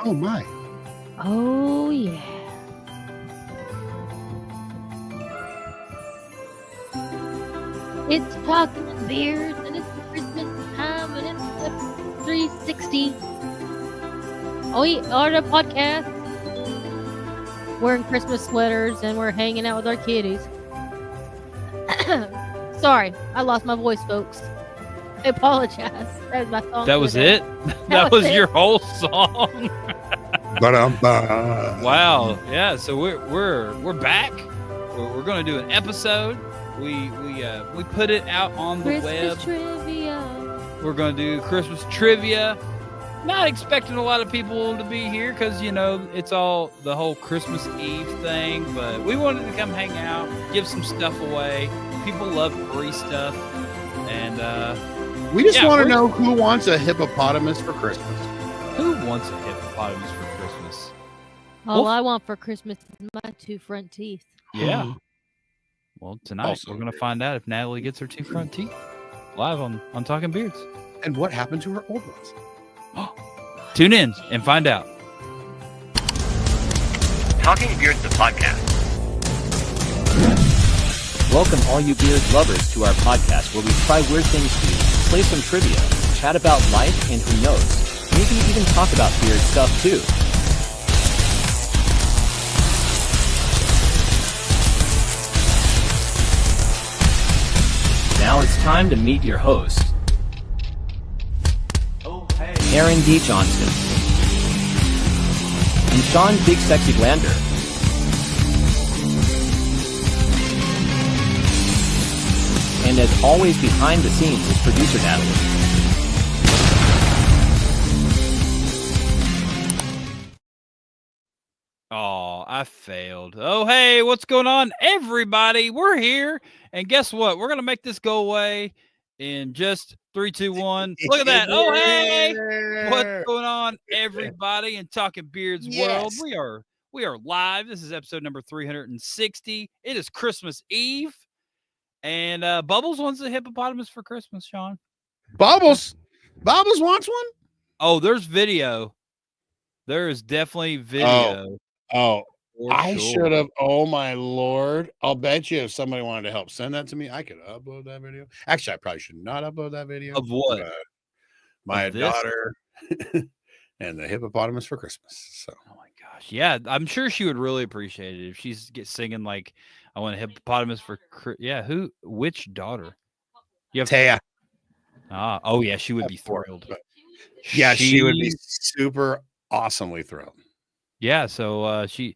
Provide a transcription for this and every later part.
Oh, my. Oh, yeah. It's Talking Beards, and it's Christmas time, and it's 360. Oh, we are the podcast. Wearing Christmas sweaters, and we're hanging out with our kiddies. Sorry, I lost my voice, folks. I apologize. That was my song. That was it? That was your whole song? Wow. Yeah, so we're back. We're going to do an episode. We put it out on the Christmas web. trivia. We're going to do Christmas trivia. Not expecting a lot of people to be here because, you know, it's all the whole Christmas Eve thing. But we wanted to come hang out, give some stuff away. People love free stuff. And we just want to know who wants a hippopotamus for Christmas. Who wants a hippopotamus for Christmas? All I want for Christmas is my 2 front teeth. Yeah. Well, tonight Also, we're going to find out if Natalie gets her 2 front teeth live on Talking Beards. And what happened to her old ones? Tune in and find out. Talking Beards, the podcast. Welcome all you beard lovers to our podcast where we try weird things to eat, play some trivia, chat about life, and who knows, maybe even talk about beard stuff too. Now it's time to meet your host, Aaron D. Johnston and Shawn Big Sexy Glander. And as always, behind the scenes is producer Natalie. Oh, I failed. Oh, hey, what's going on, everybody? We're here. And guess what? We're going to make this go away in just 3, 2, 1. Look at that. Oh, hey, what's going on, everybody in Talking Beards world? We are live. This is episode number 360. It is Christmas Eve. And Bubbles wants a hippopotamus for Christmas, Shawn. Bubbles wants one? Oh, there's video. There is definitely video. Oh, I sure. should have. Oh, my Lord. I'll bet you if somebody wanted to help send that to me, I could upload that video. Actually, I probably should not upload that video. Of what? My Of this? daughter and the hippopotamus for Christmas. So. Oh, my gosh. Yeah, I'm sure she would really appreciate it if she's singing like, I want a hippopotamus for which daughter? You have Taya. Oh yeah, she would be thrilled. Yeah, she would be super awesomely thrilled. Yeah, so you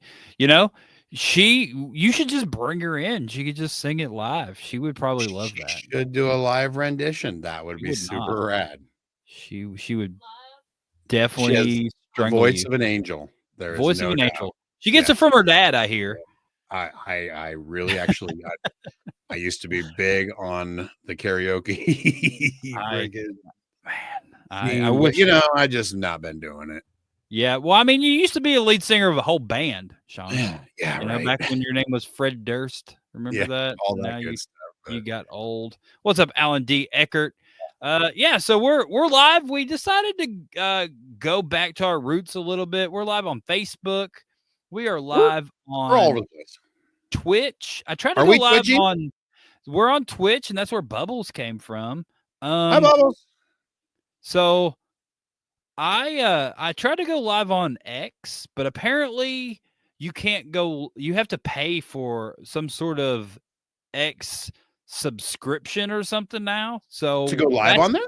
should just bring her in. She could just sing it live. She would probably love that. Should do a live rendition. That would be super rad. She would definitely the voice of an angel. There is voice no of an doubt. angel. She gets it from her dad, I hear. I really actually I used to be big on the karaoke. I wish I just not been doing it. Yeah, well, I mean, you used to be a lead singer of a whole band, Shawn. Yeah, you know, back when your name was Fred Durst. Remember that? All that now good stuff. You got old. What's up, Alan D. Eckert? So we're live. We decided to go back to our roots a little bit. We're live on Facebook. We are live on we're all over the place. Twitch. I tried to go live on. We're on Twitch, and that's where Bubbles came from. Hi, Bubbles. So I tried to go live on X, but apparently you can't go. You have to pay for some sort of X subscription or something now. So to go live on there?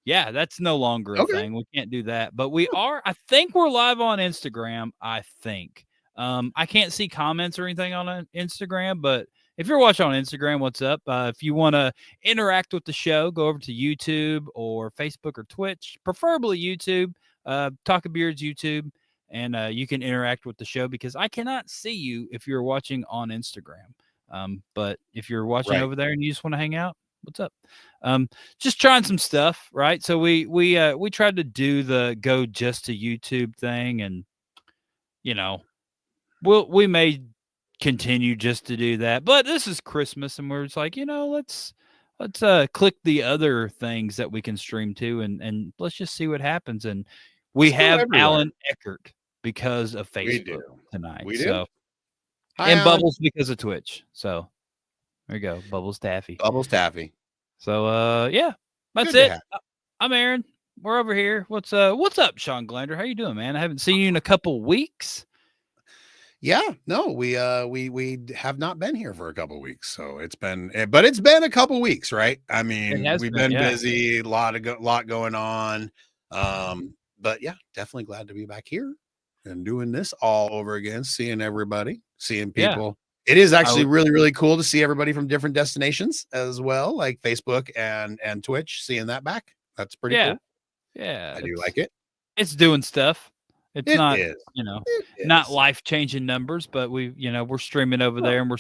Yeah, that's no longer a thing. We can't do that. But we are. I think we're live on Instagram. I think. I can't see comments or anything on Instagram, but if you're watching on Instagram, what's up? If you want to interact with the show, go over to YouTube or Facebook or Twitch, preferably YouTube, Talking Beards YouTube, and you can interact with the show because I cannot see you if you're watching on Instagram. But if you're watching over there and you just want to hang out, what's up? Just trying some stuff, right? So we tried to do the go just to YouTube thing, and we may continue just to do that, but this is Christmas and we're just like, let's click the other things that we can stream to and let's just see what happens. And we have Alan Eckert because of We Facebook do. tonight. We do. So, Hi, and Alan. Bubbles because of Twitch. So there you go, Bubbles Taffy. Bubbles Taffy. So yeah, that's Good to it. have. I'm Aaron. We're over here. What's up, Shawn Glander? How you doing, man? I haven't seen you in a couple weeks. Yeah, no, we have not been here for a couple weeks, so it's been a couple weeks, right? I mean, we've been busy, lot going on, but yeah, definitely glad to be back here and doing this all over again, seeing everybody, seeing people. Yeah. It is actually really, really cool to see everybody from different destinations as well, like Facebook and Twitch. Seeing that back, that's pretty cool. Yeah, I do like it. It's doing stuff. It's not, is. Not life-changing numbers, but we're streaming over there and we're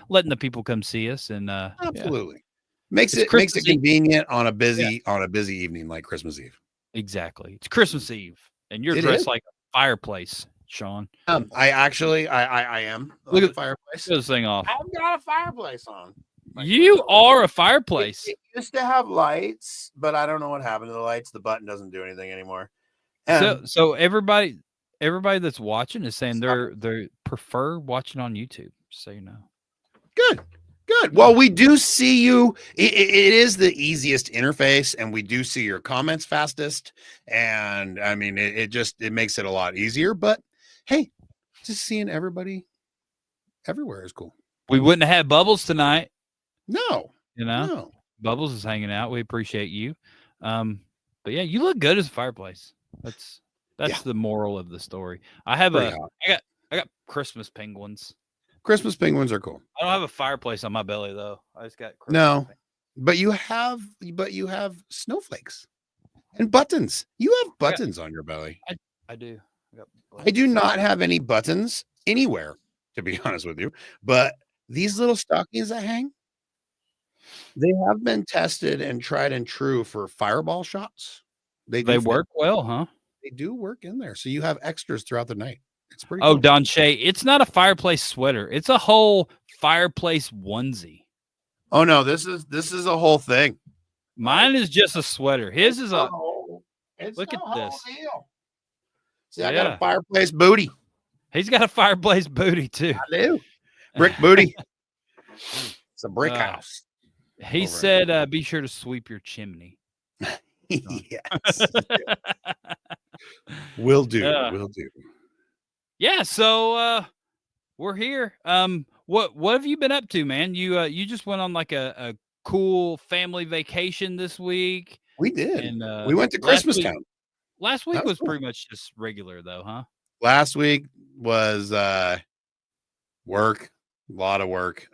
letting the people come see us. And absolutely makes it convenient on a busy evening like Christmas Eve. Exactly. It's Christmas Eve and you're dressed like a fireplace, Shawn. I am. Look at the fireplace. Get this thing off. I've got a fireplace on. You are a fireplace. It used to have lights, but I don't know what happened to the lights. The button doesn't do anything anymore. So everybody that's watching is saying they prefer watching on YouTube. So Good. Well, we do see you. It is the easiest interface, and we do see your comments fastest. And I mean, it makes it a lot easier. But hey, just seeing everybody everywhere is cool. We wouldn't have had Bubbles tonight. No, no. Bubbles is hanging out. We appreciate you. But yeah, you look good as a fireplace. That's the moral of the story. I got Christmas penguins. Christmas penguins are cool. I don't have a fireplace on my belly though. I just got Christmas penguins. But you have snowflakes and buttons. You have buttons on your belly. I do. I do not have any buttons anywhere, to be honest with you. But these little stockings that hang, they have been tested and tried and true for fireball shots. They work well, huh? They do work in there. So you have extras throughout the night. It's pretty cool. Oh, Don Shay, it's not a fireplace sweater. It's a whole fireplace onesie. Oh no, this is a whole thing. Mine is just a sweater. His is a look at this. Deal. See, I got a fireplace booty. He's got a fireplace booty too. I do. Brick booty. It's a brick house. He said, be sure to sweep your chimney. Yes. Will do. Will do. Yeah, so we're here. What have you been up to, man? You just went on like a cool family vacation this week. We did. And we went to Christmas Town. Last week was pretty much just regular though, huh? Last week was work. A lot of work.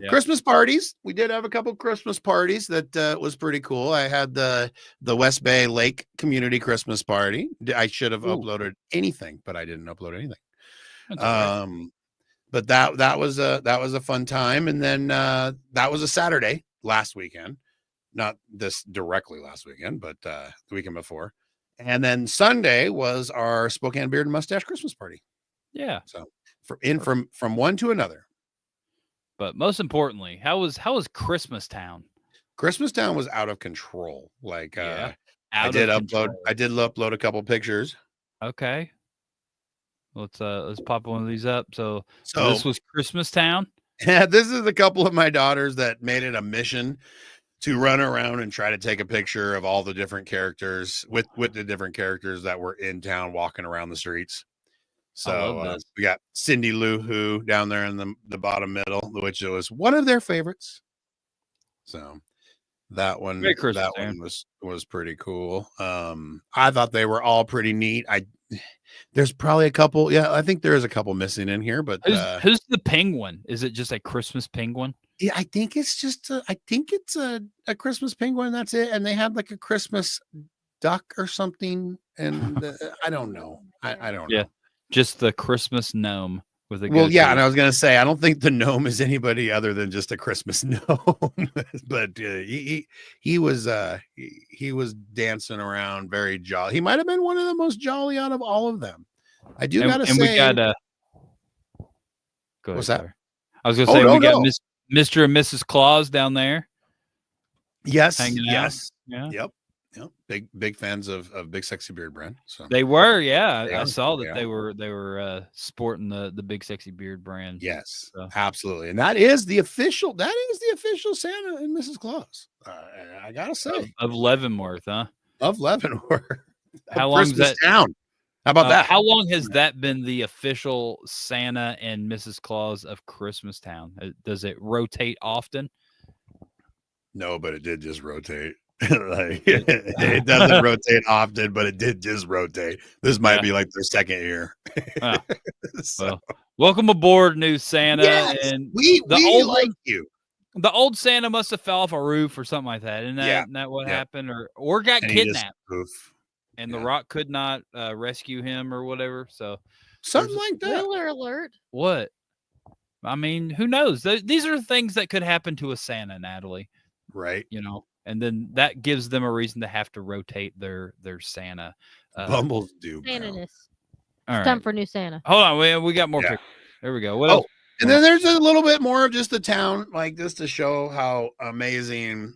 Christmas parties. We did have a couple Christmas parties that was pretty cool. I had the West Bay Lake Community Christmas Party. I should have uploaded anything, but I didn't upload anything. But that was a fun time. And then that was a Saturday last weekend, not this directly last weekend, but the weekend before. And then Sunday was our Spokane Beard and Mustache Christmas Party. Yeah. So from one to another. But most importantly, how was Christmas Town? Christmas Town was out of control. Like I did upload a couple pictures. Okay. Let's pop one of these up. So this was Christmas Town. Yeah, this is a couple of my daughters that made it a mission to run around and try to take a picture of all the different characters with the different characters that were in town walking around the streets. So we got Cindy Lou Who down there in the bottom middle, which was one of their favorites. So that one was pretty cool. I thought they were all pretty neat. There's probably a couple. Yeah, I think there is a couple missing in here, but who's the penguin? Is it just a Christmas penguin? Yeah, I think it's just a Christmas penguin. That's it. And they had like a Christmas duck or something. And I don't know. I don't know. Just the Christmas gnome with a and I was gonna say I don't think the gnome is anybody other than just a Christmas gnome, but he was dancing around very jolly. He might have been one of the most jolly out of all of them. I do gotta say. We got go ahead, what's that? Sorry. I was gonna say we got Mr. and Mrs. Claus down there. Yes. Hanging out. Yeah. Yep. Big fans of Big Sexy Beard brand. So They were, yeah. They I are. saw that They they were sporting the Big Sexy Beard brand. yes, So. absolutely, and that is the official Santa and Mrs. Claus. I gotta say, Of Leavenworth, huh? of Leavenworth. How long is Christmas that? Town? How about that? How long has that been the official Santa and Mrs. Claus of Christmas Town? Does it rotate often? No, but it did just rotate. It doesn't rotate often, but it did just rotate. This might be like their second year. So. Well, welcome aboard, new Santa. Yes, and we old like you. The old Santa must have fell off a roof or something like that. Isn't that what happened? Or got kidnapped. And The Rock could not rescue him or whatever. So something like that. Spoiler alert. What? I mean, who knows? These are things that could happen to a Santa, Natalie. Right. And then that gives them a reason to have to rotate their Santa. Bumbles do. Santa-ness. All right. Time for new Santa. Hold on. We got more pictures. There we go. What else? And then there's a little bit more of just the town, like just to show how amazing.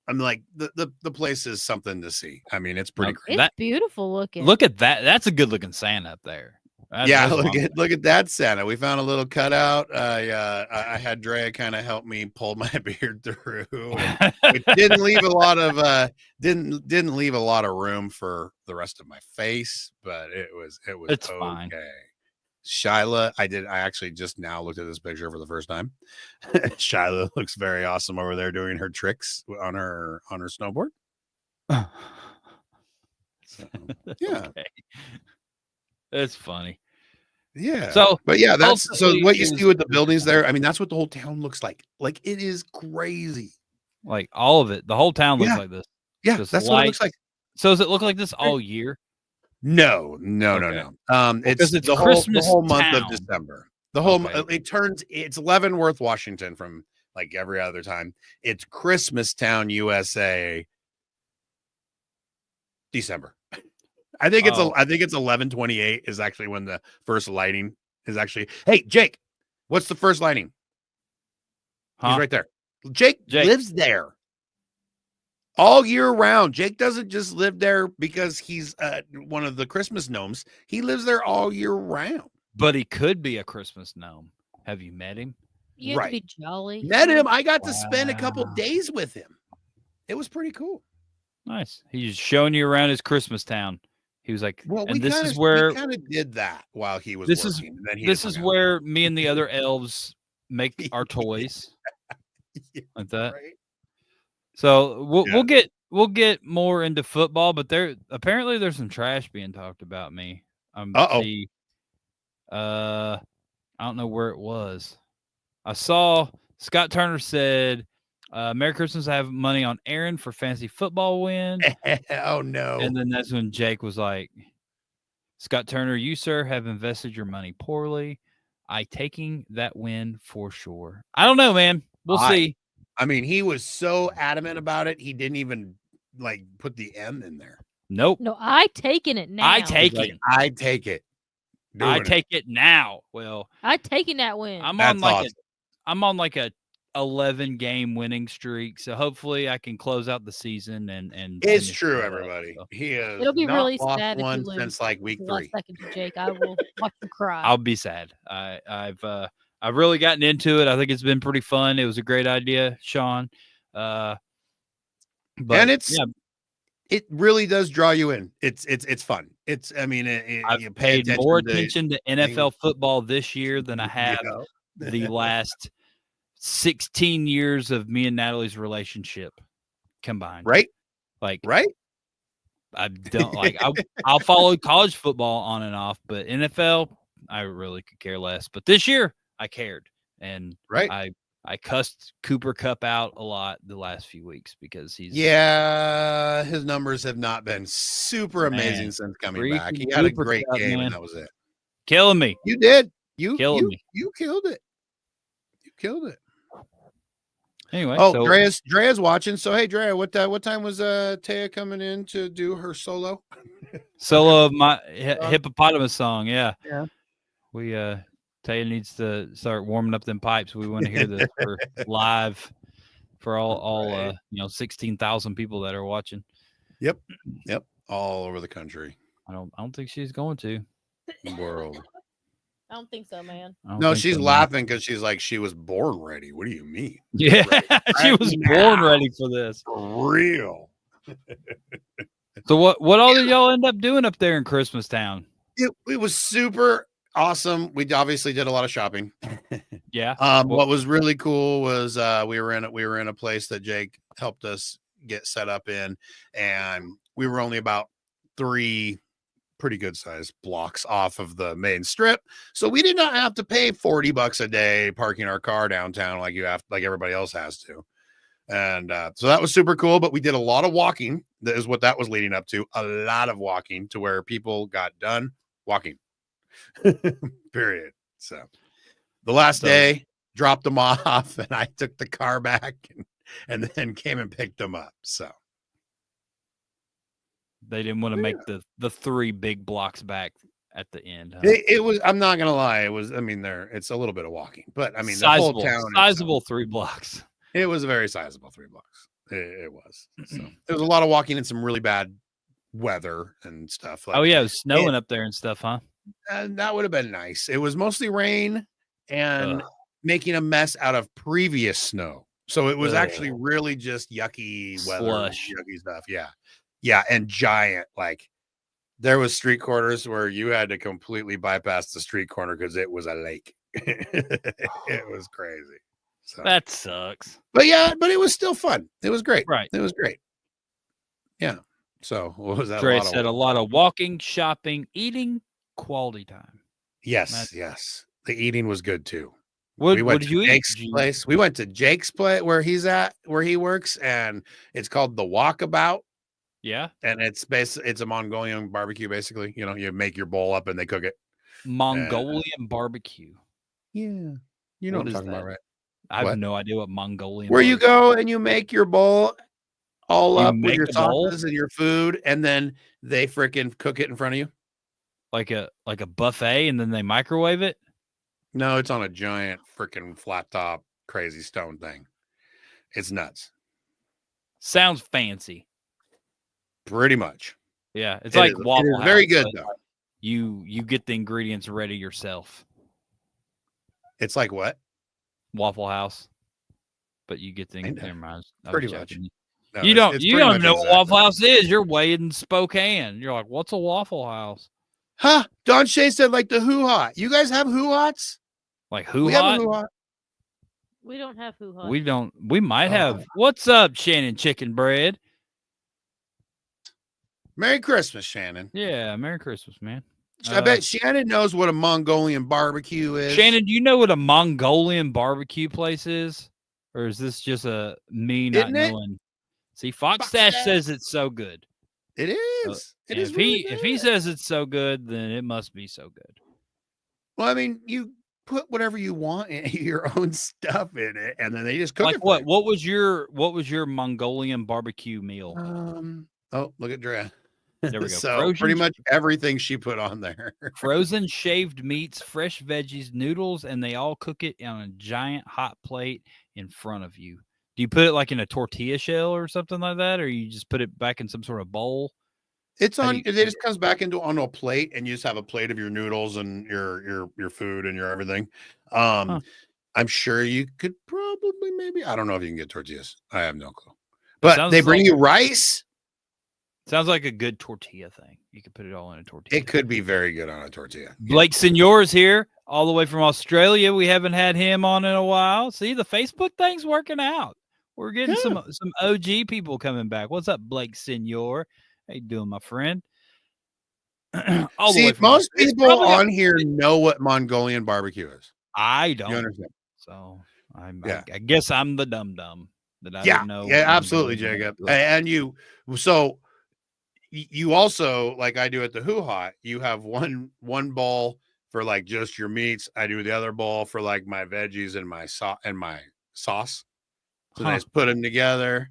I'm like the place is something to see. I mean, it's pretty great. It's beautiful looking. Look at that. That's a good looking Santa up there. Look at that Santa. We found a little cutout. I had Drea kind of help me pull my beard through. It didn't leave a lot of didn't leave a lot of room for the rest of my face, but it's okay. Fine. Shyla, I actually just now looked at this picture for the first time. Shyla looks very awesome over there doing her tricks on her snowboard. So, yeah. Okay. That's funny. Yeah. So, but yeah, that's so what you see with the buildings there. I mean, that's what the whole town looks like. Like it is crazy. Like all of it. The whole town looks like this. Yeah, that's what it looks like. So does it look like this all year? No. It's the whole month of December. The whole it's Leavenworth, Washington from like every other time. It's Christmas Town, USA. December. I think it's 11/28 is actually when the first lighting is actually. Hey, Jake, what's the first lighting? He's right there. Jake lives there all year round. Jake doesn't just live there because he's one of the Christmas gnomes. He lives there all year round. But he could be a Christmas gnome. Have you met him? You have to be jolly. Met him. I got to spend a couple days with him. It was pretty cool. Nice. He's showing you around his Christmas town. He was like, well, and we kind of did that while he was working. This is where me and the other elves make our toys. Like that. Right. So we'll get more into football, but apparently there's some trash being talked about me. I don't know where it was. I saw Scott Turner said, Merry Christmas, I have money on Aaron for fantasy football win. Oh no. And then that's when Jake was like, Scott Turner, you, sir, have invested your money poorly. I taking that win for sure. I don't know, man. We'll see. I mean, he was so adamant about it. He didn't even like put the M in there. Nope. No, I taking it now. I take it. I take it. I take it now. Well, I taking that win. I'm on like a 11 game winning streak, so hopefully I can close out the season and it's true, everybody. So. He is. It'll be really sad if you lose since like week 3. Second to Jake, I will watch you cry. I'll be sad. I've really gotten into it. I think it's been pretty fun. It was a great idea, Shawn. But it really does draw you in. It's fun. I've paid more attention to NFL football this year than I have the last 16 years of me and Natalie's relationship combined. Right. Right. I don't I'll follow college football on and off, but NFL, I really could care less. But this year I cared. And I cussed Cooper Kupp out a lot the last few weeks because his numbers have not been super amazing since coming back. He had a great game, and that was it. Killing me. You did. You killed it. You killed it. Anyway, Drea's watching. So hey, Drea, what time was Taya coming in to do her solo? Solo of my hippopotamus song. Yeah. We Taya needs to start warming up them pipes. We want to hear this for live for all 16,000 people that are watching. Yep. All over the country, I don't think she's going to. world. I don't think so, man. I don't No, think she's so, man. laughing because she's like, she was born ready. What do you mean? Yeah, she Right was now. born ready for this. For real. So what all did y'all end up doing up there in Christmas Town? It was super awesome. We obviously did a lot of shopping. Yeah. What was really cool was we were in a place that Jake helped us get set up in, and we were only about 3 pretty good sized blocks off of the main strip, so we did not have to pay $40 a day parking our car downtown like everybody else has to. And so that was super cool, but we did a lot of walking. That is what that was leading up to, a lot of walking, to where people got done walking. Period. So the last day, dropped them off, and I took the car back and then came and picked them up. So they didn't want to make the 3 big blocks back at the end. Huh? it was, I'm not gonna lie, it was, I mean, it's a little bit of walking, but I mean, sizable, the whole town, sizable 3 blocks. It was a very sizable 3 blocks. It was. So there was a lot of walking in some really bad weather and stuff. Like, oh yeah, it was snowing up there and stuff, huh? And that would have been nice. It was mostly rain and making a mess out of previous snow. So it was actually really just yucky weather, yucky stuff. Yeah. And giant, like, there was street corners where you had to completely bypass the street corner because it was a lake. It was crazy. So that sucks. But yeah, but it was still fun. It was great. Right. It was great. Yeah. So what was that? Dre said a lot of walking, shopping, eating, quality time. Yes. The eating was good too. What went did to you Jake's eat? place. We went to Jake's place where he works, and it's called the Walkabout. Yeah. And it's a Mongolian barbecue, basically. You know, you make your bowl up and they cook it. Mongolian barbecue. Yeah. You know what I'm talking about, right? I have no idea what Mongolian. Where you go and you make your bowl all up with your bowl? sauces and your food, and then they freaking cook it in front of you. Like a buffet, and then they microwave it? No, it's on a giant freaking flat top crazy stone thing. It's nuts. Sounds fancy. Pretty much. Yeah, it's like Waffle House. Very good though. You get the ingredients ready yourself. It's like what? Waffle House, but you get the ingredients. Pretty much. No, you don't know what Waffle House is. You're way in Spokane. You're like, what's a Waffle House? Huh? Don Shay said like the hoo-ha. You guys have hoo-hots? Like hoo-ha? We have a hoo-ha. We don't have hoo-ha. We don't. We might have. What's up, Shannon Chicken Bread? Merry Christmas, Shannon. Yeah, Merry Christmas, man. I bet Shannon knows what a Mongolian barbecue is. Shannon, do you know what a Mongolian barbecue place is? Or is this just a me not knowing? See, Foxstash says it's so good. It is. If he says it's so good, then it must be so good. Well, I mean, you put whatever you want in your own stuff in it, and then they just cook it. What? What was your Mongolian barbecue meal? Oh, look at Drea. There we go. So pretty much everything she put on there. Frozen shaved meats, fresh veggies, noodles, and they all cook it on a giant hot plate in front of you. Do you put it like in a tortilla shell or something like that, or you just put it back in some sort of bowl? It's on. It just comes back on a plate, and you just have a plate of your noodles and your food and your everything. I'm sure you could probably maybe. I don't know if you can get tortillas. I have no clue. But they bring you rice. Sounds like a good tortilla thing. You could put it all in a tortilla. It could be very good on a tortilla. Blake Senior is here, all the way from Australia. We haven't had him on in a while. See, the Facebook thing's working out. We're getting some OG people coming back. What's up, Blake Senior? How you doing, my friend? See, most people on here know what Mongolian barbecue is. I don't. You understand? So I guess I'm the dum-dum that I don't know. Yeah, absolutely, Jacob. And you also, like I do at the hoo-ha, you have one bowl for like just your meats. I do the other bowl for like my veggies and my sauce. So they just put them together.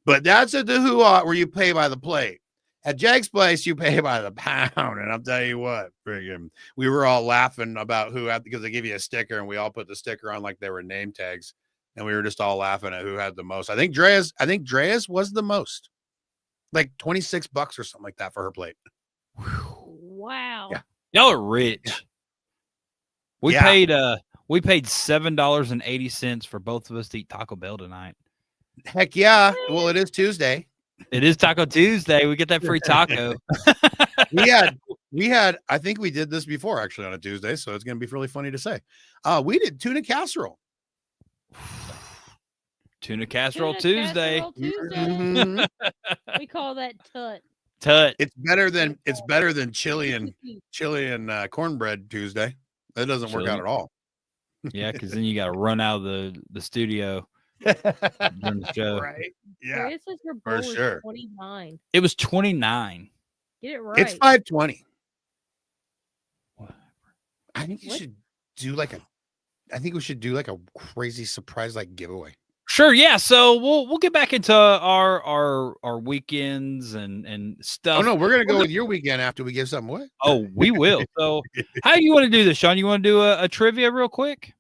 But that's at the hoo-ha where you pay by the plate. At Jake's place, you pay by the pound. And I'll tell you what, we were all laughing about because they give you a sticker, and we all put the sticker on like they were name tags. And we were just all laughing at who had the most. I think Dreas was the most. like $26 or something like that for her plate. Wow. Yeah. Y'all are rich. Yeah. We paid $7.80 for both of us to eat Taco Bell tonight. Heck yeah. Well, it is Tuesday. It is Taco Tuesday. We get that free taco. We had, I think we did this before actually on a Tuesday, so it's going to be really funny to say. We did tuna casserole. Tuna casserole Tuna Tuesday. casserole Tuesday. Mhm. We call that tut. Tut. It's better than chili and cornbread Tuesday. That doesn't work out at all. Yeah, because then you got to run out of the studio during the show. Right. Yeah. This is your For bowl is sure. 29. It was 29. Get it right. It's 520. Whatever. I think you What? should do like a crazy surprise like giveaway. Sure, yeah. So we'll get back into our weekends and stuff. Oh no, we're gonna go with your weekend after we give something away. Oh, we will. So how do you want to do this, Sean? You want to do a trivia real quick?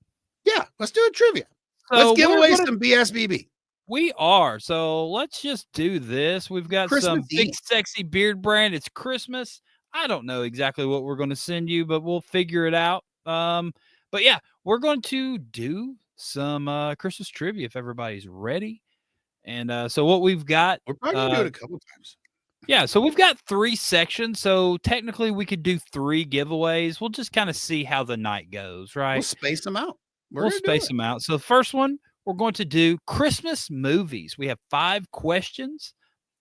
Yeah, let's do a trivia. So Let's give we're away gonna- some BSBB. We are. So let's just do this. We've got some Christmas big Eve. sexy beard brand. It's Christmas. I don't know exactly what we're going to send you, but we'll figure it out. But yeah, we're going to do some Christmas trivia if everybody's ready. And so what we've got, We're probably gonna do it a couple times. yeah, so we've got 3 sections. So technically we could do 3 giveaways. We'll just kind of see how the night goes, right? We'll space them out. We'll space them out. So the first one, we're going to do Christmas movies. We have 5 questions.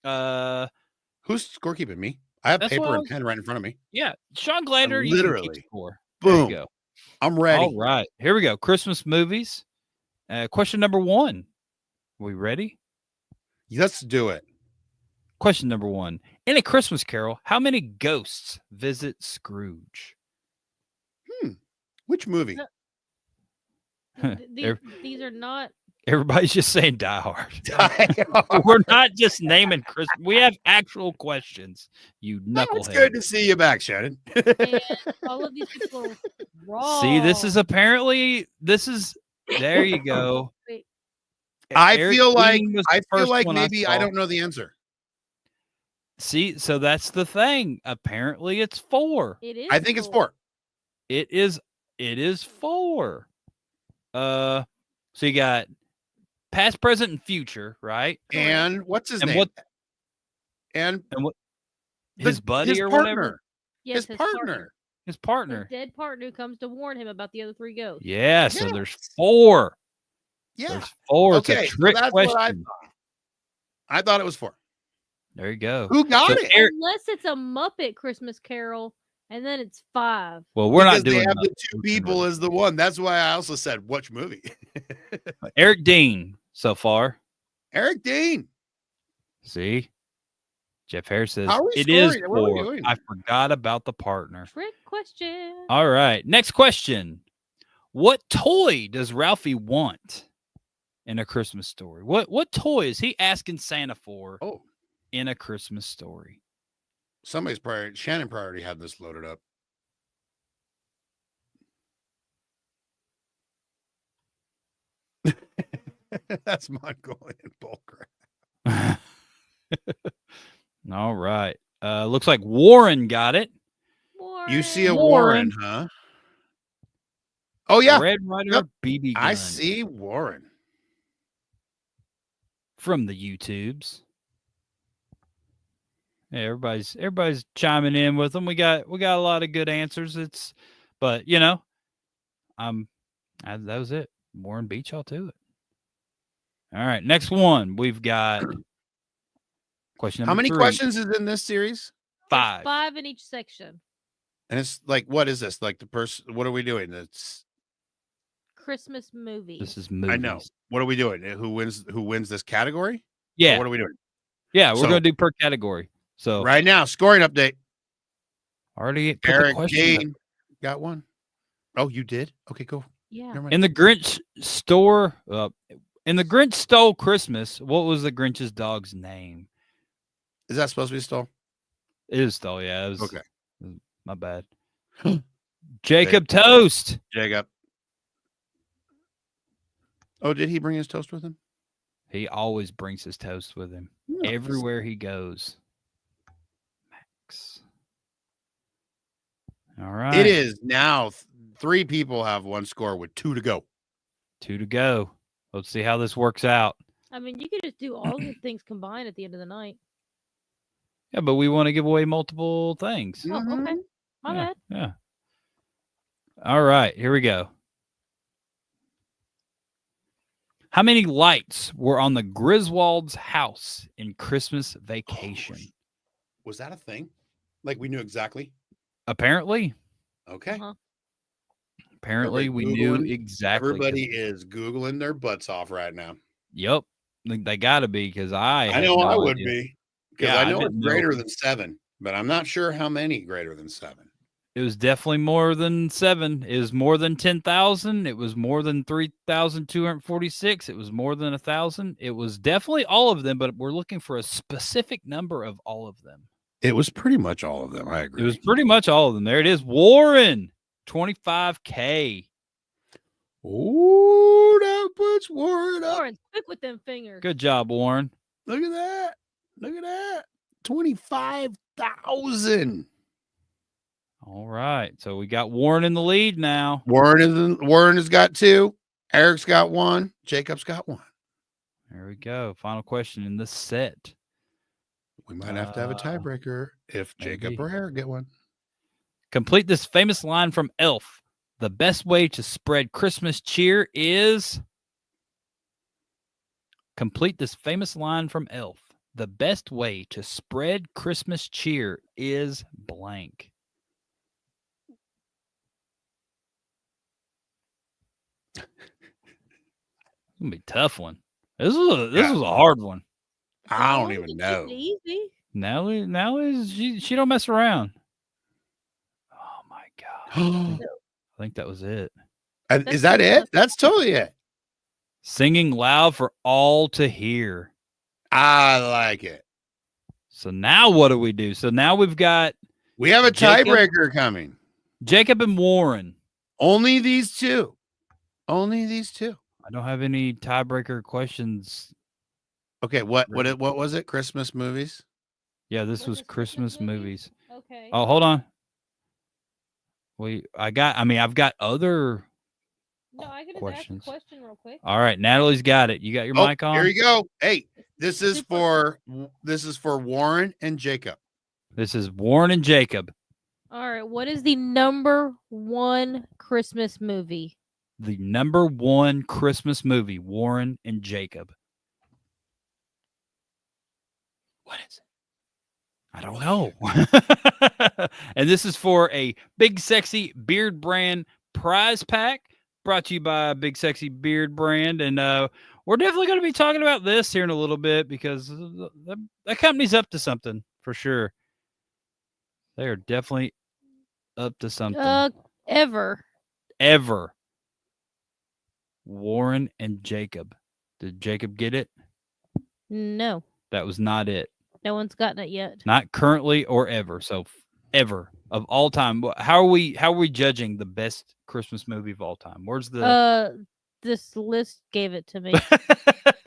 Who's scorekeeping? Me? I have That's paper what I and was- pen right in front of me. Yeah, Shawn Glander, you can keep Literally. score. There Boom. you go. I'm ready. All right, here we go. Christmas movies. Question number 1. We ready? Let's do it. Question number 1. In A Christmas Carol, how many ghosts visit Scrooge? Which movie? These are not. Everybody's just saying Die Hard. We're not just naming Christmas. We have actual questions, you It's knucklehead. good to see you back, Shannon. And all of these people are wrong. See, this is there you go. Wait, I Eric feel like Dean was the first one maybe I saw. don't know the answer. See, so that's the thing. Apparently it's 4. it is. I think it's cool. 4. It is 4. So you got past, present, and future, right? And what's his And name? what And his buddy his or partner. whatever? Yes, his partner. His His partner. dead partner comes to warn him about the other 3 ghosts. Yeah, so there's Yes. 4. Yeah. There's 4. It's Okay, a so trick that's what I question. thought. I thought it was 4. There you go. Who got So it? Eric- Unless it's a Muppet Christmas Carol, and then it's 5. Well, we're Because not doing they have that. the 2 people as the one. That's why I also said which movie. Eric Dean so far. Eric Dean. See? Jeff Harris says How are we it is scoring? What are we 4. doing? I forgot about the partner. Trick question. All right. Next question. What toy does Ralphie want in A Christmas Story? What toy is he asking Santa for Oh, in A Christmas Story? Shannon probably already had this loaded up. That's Mongolian bullcrap. All right. Looks like Warren got it. You see a Warren. Warren, huh? Oh yeah, Red Ryder Yep. BB gun. I see Warren. From the YouTubes. Yeah, everybody's chiming in with them. We got a lot of good answers. But you know, that was it. Warren beat y'all to it. All right, next one. We've got question number How many 3. questions is in this series? 5. 5 in each section. And it's like, what is this? Like the person? What are we doing? It's Christmas movies. This is movies. I know. What are we doing? Who wins this category? Or Yeah. what are we doing? Yeah, we're So- going to do per category. So Right now, scoring update. already put the Eric question up. Dean got one. Oh, you did? Okay, go. Yeah. Never mind. In the Grinch store, in the Grinch Stole Christmas, what was the Grinch's dog's name? Is that supposed to be stole? It is Stole, yeah. It was, Okay. my bad. Jacob Toast. Jacob. Oh, did he bring his toast with him? He always brings his toast with him Nice. everywhere he goes. All right. It is now 3 people have one score with 2 to go. 2 to go. Let's see how this works out. I mean, you could just do all the things combined at the end of the night. Yeah, but we want to give away multiple things. Oh, okay. My bad. Yeah. All right, here we go. How many lights were on the Griswold's house in Christmas Vacation? Was that a thing? Like we knew exactly? Apparently. Okay. Apparently, we knew exactly. Everybody is Googling their butts off right now. Yep. They got to be because I know no I would idea. be. Because I know it's greater than 7, but I'm not sure how many greater than 7. It was definitely more than 7. It was more than 10,000. It was more than 3,246. It was more than 1,000. It was definitely all of them, but we're looking for a specific number of all of them. It was pretty much all of them. I agree. It was pretty much all of them. There it is. Warren, 25K. Oh, that puts Warren up. Warren, quick with them fingers. Good job, Warren. Look at that. Look at that. 25,000. All right. So we got Warren in the lead now. Warren has got 2. Eric's got 1. Jacob's got 1. There we go. Final question in this set. We might have to have a tiebreaker if Jacob or Eric get one. Complete this famous line from Elf. The best way to spread Christmas cheer is... Complete this famous line from Elf. The best way to spread Christmas cheer is blank. It's gonna be a tough one. This was a hard one. I don't even know. Easy. Now she don't mess around. Oh my god! I think that was it. Is that it? That's totally it. Singing loud for all to hear. I like it. So now what do we do? So now we have a tiebreaker coming. Jacob and Warren. Only these 2. Only these 2. I don't have any tiebreaker questions. Okay, what was it? Christmas movies? Yeah, this was Christmas movies. Okay. Oh, hold on. I've got other No, I can just questions. ask a question real quick. All right, Natalie's got it. You got your mic on? Here you go. Hey, this is for Warren and Jacob. This is Warren and Jacob. All right, what is the number 1 Christmas movie? The number 1 Christmas movie, Warren and Jacob. What is it? I don't know. And this is for a Big Sexy Beard Brand prize pack brought to you by Big Sexy Beard Brand. And we're definitely going to be talking about this here in a little bit because that company's up to something for sure. They are definitely up to something. Ever. Warren and Jacob. Did Jacob get it? No. That was not it. No one's gotten it yet. Not currently or ever. So ever of all time. How are we judging the best Christmas movie of all time? Where's the this list gave it to me.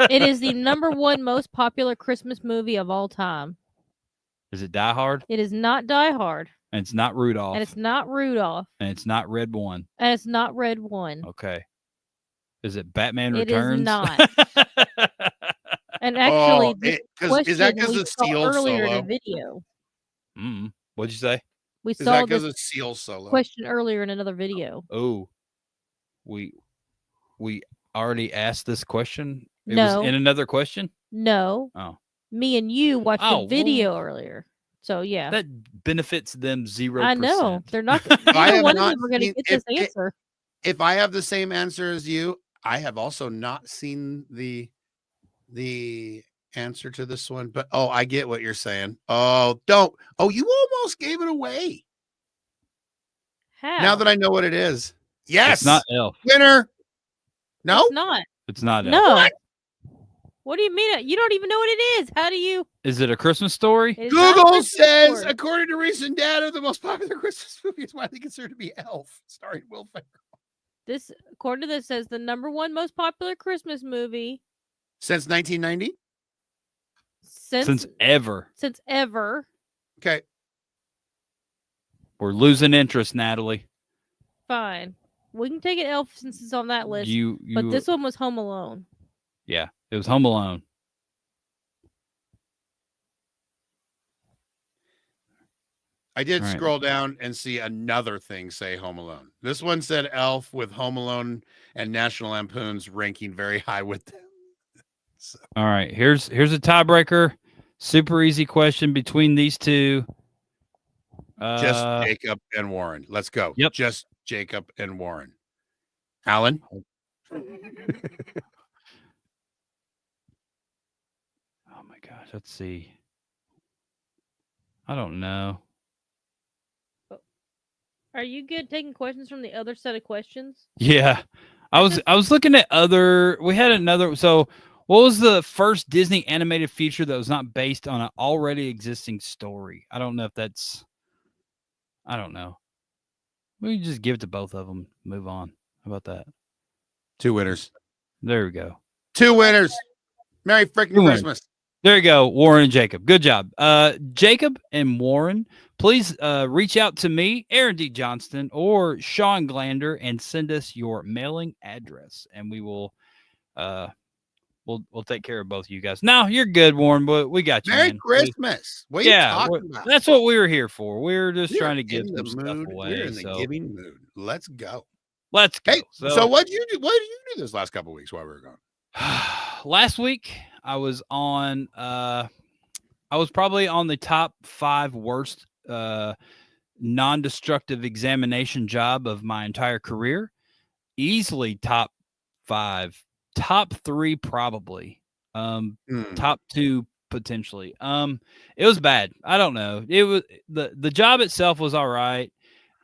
It is the number 1 most popular Christmas movie of all time. Is it Die Hard? It is not Die Hard. And it's not Rudolph. And it's not Rudolph. And it's not Red One. And it's not Red One. Okay. Is it Batman It Returns? Is not. And actually, is that because of Seal earlier Solo? in the video. What'd you say? We Is saw that because this of Seal Solo? question earlier in another video. Oh, we already asked this question. It No. was in another question. No. Oh. Me and you watched the video earlier. So yeah. That benefits them 0%. I know. They're not I one of them are going to get this answer. If I have the same answer as you, I have also not seen the answer to this one, but I get what you're saying. You almost gave it away. How? Now that I know what it is. Yes. It's not Elf. Winner. No? It's not. It's not Elf. No. What do you mean? You don't even know what it is. How do you? Is it a Christmas story? Google says, according to recent data, the most popular Christmas movie is widely considered to be Elf, starring Will Ferrell. This, according to this, says the number 1 most popular Christmas movie since 1990. Since ever. Since ever. Okay. We're losing interest, Natalie. Fine. We can take it Elf since it's on that list. You But this one was Home Alone. Yeah, it was Home Alone. I did All right. scroll down and see another thing say Home Alone. This one said Elf, with Home Alone and National Lampoon's ranking very high with them. So. All right, here's a tiebreaker. Super easy question between these two. Just Jacob and Warren. Let's go. Yep. Just Jacob and Warren. Alan? Oh my gosh, let's see. I don't know. Are you good taking questions from the other set of questions? Yeah. I was looking at we had another. So what was the first Disney animated feature that was not based on an already existing story? I don't know if that's, I don't know. We just give it to both of them. Move on. How about that? 2 winners. There we go. 2 winners. Merry freaking Christmas. There you go, Warren and Jacob. Good job. Jacob and Warren, please reach out to me, Aaron D. Johnston, or Shawn Glander, and send us your mailing address, and we will we'll take care of both of you guys. Now you're good, Warren, but we got you. Merry man. Christmas. What are you talking about? That's what we were here for. We were just trying to We're give in some the stuff mood. away. We're in the So giving mood. Let's go. let's go. Hey, so what did you do? What did you do this last couple of weeks while we were gone? Last week I was on I was probably on the top 5 worst non-destructive examination job of my entire career. Easily top 5, top 3 probably. Top 2 potentially. It was bad. I don't know. It was the job itself was all right,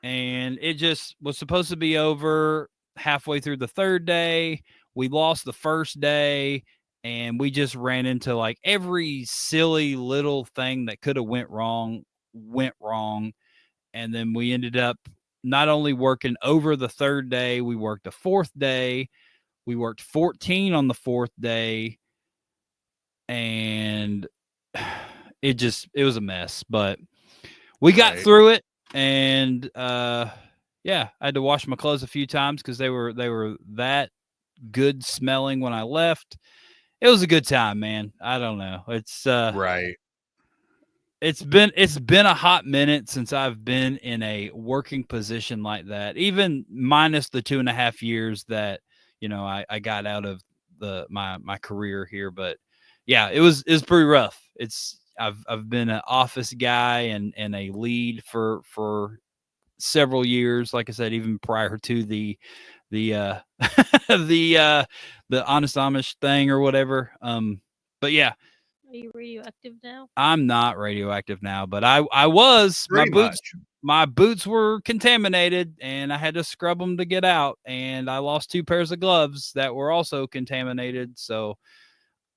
and it just was supposed to be over halfway through the 3rd day. We lost the 1st day, and we just ran into like every silly little thing that could have went wrong. And then we ended up not only working over the 3rd day, we worked the 4th day. We worked 14 on the 4th day, and it was a mess, but we got through it. And yeah, I had to wash my clothes a few times because they were that good smelling when I left. It was a good time, man. I don't know. It's Right. It's been a hot minute since I've been in a working position like that, even minus the 2.5 years that, I got out of my career here. But yeah, it was pretty rough. I've been an office guy and a lead for several years. Like I said, even prior to the the Honest Amish thing or whatever. But yeah. Are you radioactive now? I'm not radioactive now, but I was. My boots were contaminated, and I had to scrub them to get out. And I lost 2 pairs of gloves that were also contaminated. So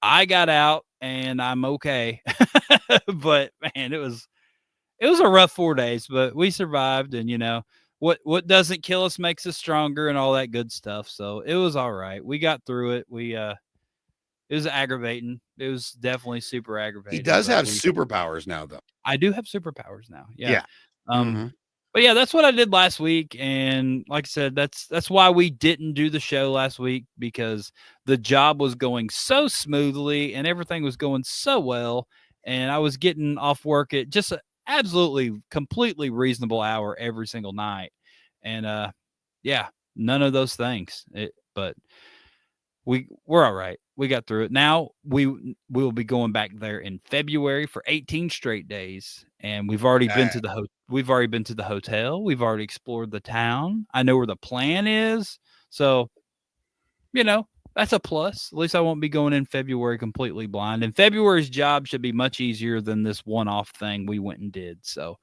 I got out, and I'm okay. But man, it was a rough 4 days, but we survived. And what doesn't kill us makes us stronger, and all that good stuff. So it was all right. We got through it. It was aggravating. It was definitely super aggravating. He does have superpowers now, though. I do have superpowers now. Yeah. Mm-hmm. But yeah, that's what I did last week. And like I said, that's why we didn't do the show last week, because the job was going so smoothly and everything was going so well. And I was getting off work at just an absolutely completely reasonable hour every single night. And yeah, none of those things. But we're all right. We got through it. Now we will be going back there in February for 18 straight days, and we've already been to the hotel. We've already explored the town. I know where the plan is, so that's a plus. At least I won't be going in February completely blind. And February's job should be much easier than this one-off thing we went and did. So,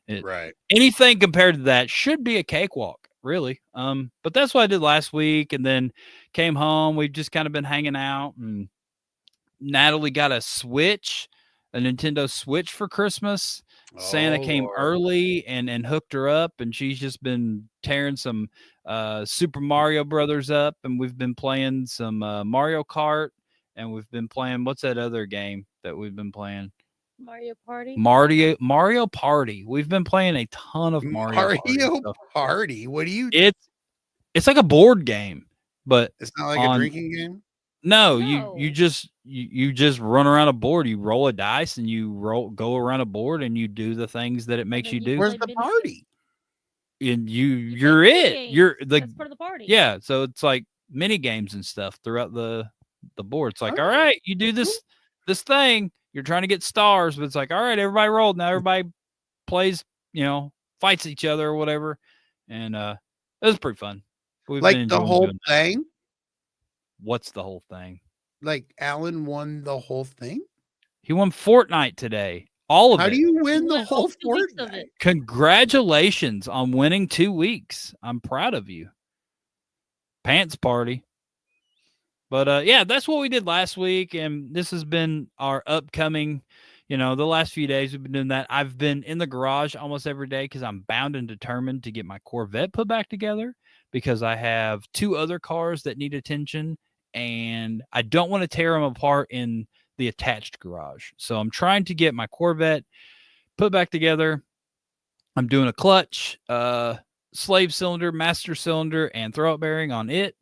anything compared to that should be a cakewalk. Really. But that's what I did last week, and then came home. We've just kind of been hanging out, and Natalie got a Nintendo Switch for Christmas. Santa came early and hooked her up, and she's just been tearing some Super Mario Brothers up, and we've been playing some Mario Kart, and we've been playing, what's that other game that we've been playing? Mario Party. Mario Party. We've been playing a ton of Mario Party. What do you? It's like a board game, but it's not like a drinking game. No, you just run around a board. You roll a dice and you go around a board and you do the things that it makes you do. Where's the party? And you're it. You're that's part of the party. Yeah, so it's like mini games and stuff throughout the board. It's like, all right, you do this thing. You're trying to get stars, but it's like, all right, everybody rolled. Now everybody plays, fights each other or whatever. And it was pretty fun. We've like the whole thing. What's the whole thing? Like Alan won the whole thing? He won Fortnite today. All of it. How do you win the whole Fortnite? Congratulations on winning 2 weeks. I'm proud of you. Pants party. But yeah, that's what we did last week. And this has been our upcoming, the last few days we've been doing that. I've been in the garage almost every day because I'm bound and determined to get my Corvette put back together because I have 2 other cars that need attention. And I don't want to tear them apart in the attached garage. So I'm trying to get my Corvette put back together. I'm doing a clutch, slave cylinder, master cylinder, and throwout bearing on it.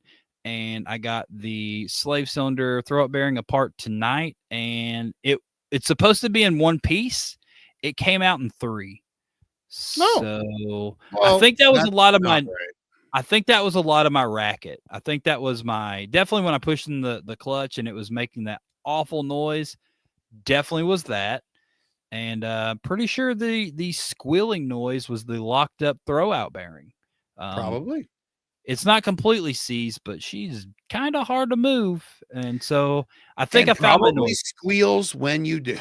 And I got the slave cylinder throwout bearing apart tonight. And it's supposed to be in 1 piece. It came out in 3. So I think that was a lot of my... Right. I think that was a lot of my racket. I think that was definitely when I pushed in the clutch and it was making that awful noise, definitely was that. And pretty sure the squealing noise was the locked up throwout bearing. Probably. It's not completely seized, but she's kind of hard to move. And so I think I found the noise. Squeals when you do.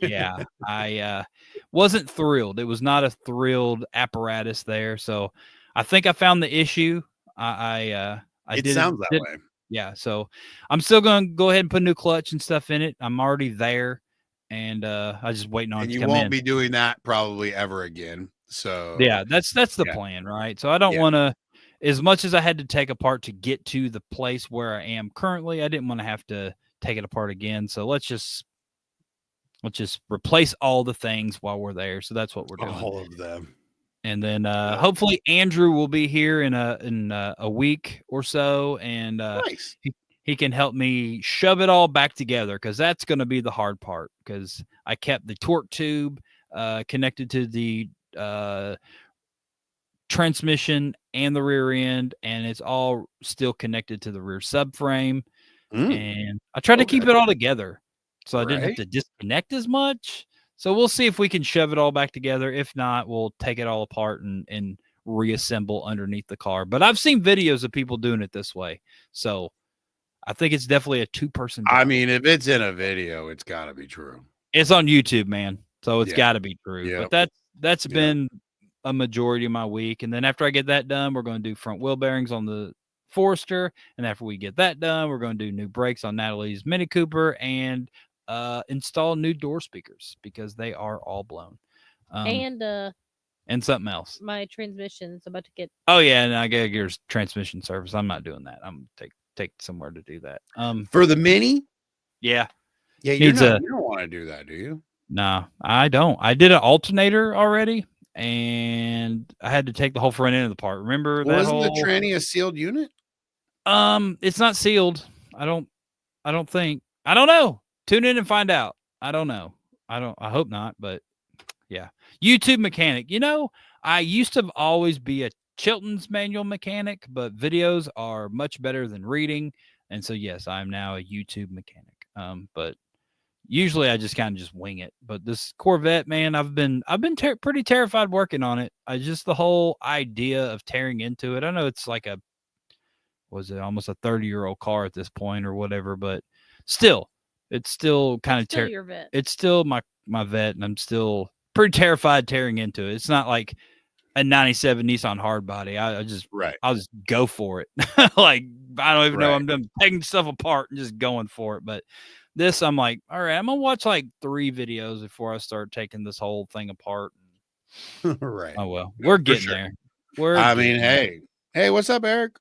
Yeah. I wasn't thrilled. It was not a thrilled apparatus there. So I think I found the issue. It sounds that way. Yeah. So I'm still going to go ahead and put a new clutch and stuff in it. I'm already there. And I just waiting on it to come in. You won't be doing that probably ever again. So yeah, that's the plan, right? So I don't want to, as much as I had to take apart to get to the place where I am currently, I didn't want to have to take it apart again. So let's just replace all the things while we're there. So that's what we're doing. All of them. And then hopefully Andrew will be here in a week or so, and nice. He can help me shove it all back together because that's going to be the hard part. Because I kept the torque tube connected to the transmission and the rear end, and it's all still connected to the rear subframe. And I tried to keep it all together, so I didn't have to disconnect as much. So we'll see if we can shove it all back together. If not, we'll take it all apart and reassemble underneath the car. But I've seen videos of people doing it this way. So I think it's definitely a 2-person job. I mean, if it's in a video, it's got to be true. It's on YouTube, man. So it's got to be true. Yep. But that's been a majority of my week. And then after I get that done, we're going to do front wheel bearings on the Forester. And after we get that done, we're going to do new brakes on Natalie's Mini Cooper and install new door speakers because they are all blown. And something else. My transmission's about to get. Oh yeah, and I got your transmission service. I'm not doing that. I'm take somewhere to do that. For the Mini. Yeah. You don't want to do that, do you? No, I don't. I did an alternator already, and I had to take the whole front end of the part. Remember that wasn't the tranny a sealed unit? It's not sealed. I don't think. I don't know. Tune in and find out. I don't know. I hope not, but yeah. YouTube mechanic. I used to always be a Chilton's manual mechanic, but videos are much better than reading. And so, yes, I'm now a YouTube mechanic. But usually I just kind of just wing it. But this Corvette, man, I've been pretty terrified working on it. The whole idea of tearing into it. I know it's like almost a 30-year-old car at this point or whatever, but still. It's still kind of your vet. It's still my vet, and I'm still pretty terrified tearing into it. It's not like a 97 Nissan hardbody. I'll just go for it. Like I don't even know. I'm done taking stuff apart and just going for it. But this, I'm like, all right, I'm gonna watch like 3 videos before I start taking this whole thing apart. Right. Oh well, we're getting there. Hey, what's up, Eric?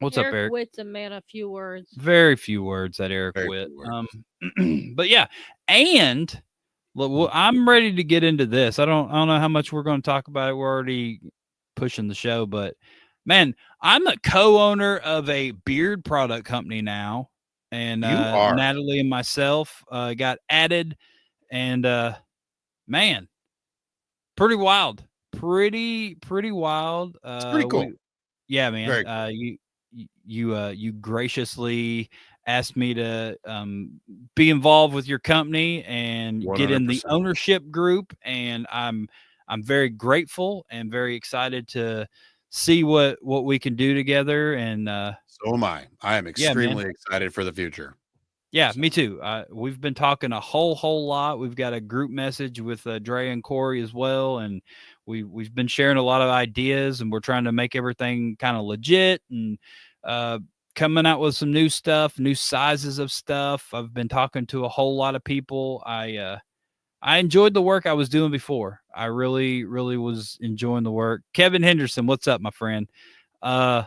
What's up, Eric? Witt's a man of few words. Very few words that Eric Witt. But yeah, and Look, well, I'm ready to get into this. I don't know how much we're going to talk about it. We're already pushing the show, but man, I'm a co-owner of a beard product company now, and You are. Natalie and myself got added, and man, pretty wild, pretty wild. It's pretty cool. Yeah, man. Very You graciously asked me to be involved with your company and get in the 100%. ownership group, and I'm very grateful and very excited to see what we can do together. And So am I. I am man. extremely excited for the future. Yeah, So, me too. We've been talking a whole lot. We've got a group message with Dre and Corey as well, and we've been sharing a lot of ideas, and we're trying to make everything kind of legit and coming out with some new stuff, new sizes of stuff. I've been talking to a whole lot of people. I enjoyed the work I was doing before. I really was enjoying the work. Kevin Henderson, what's up, my friend? Yeah,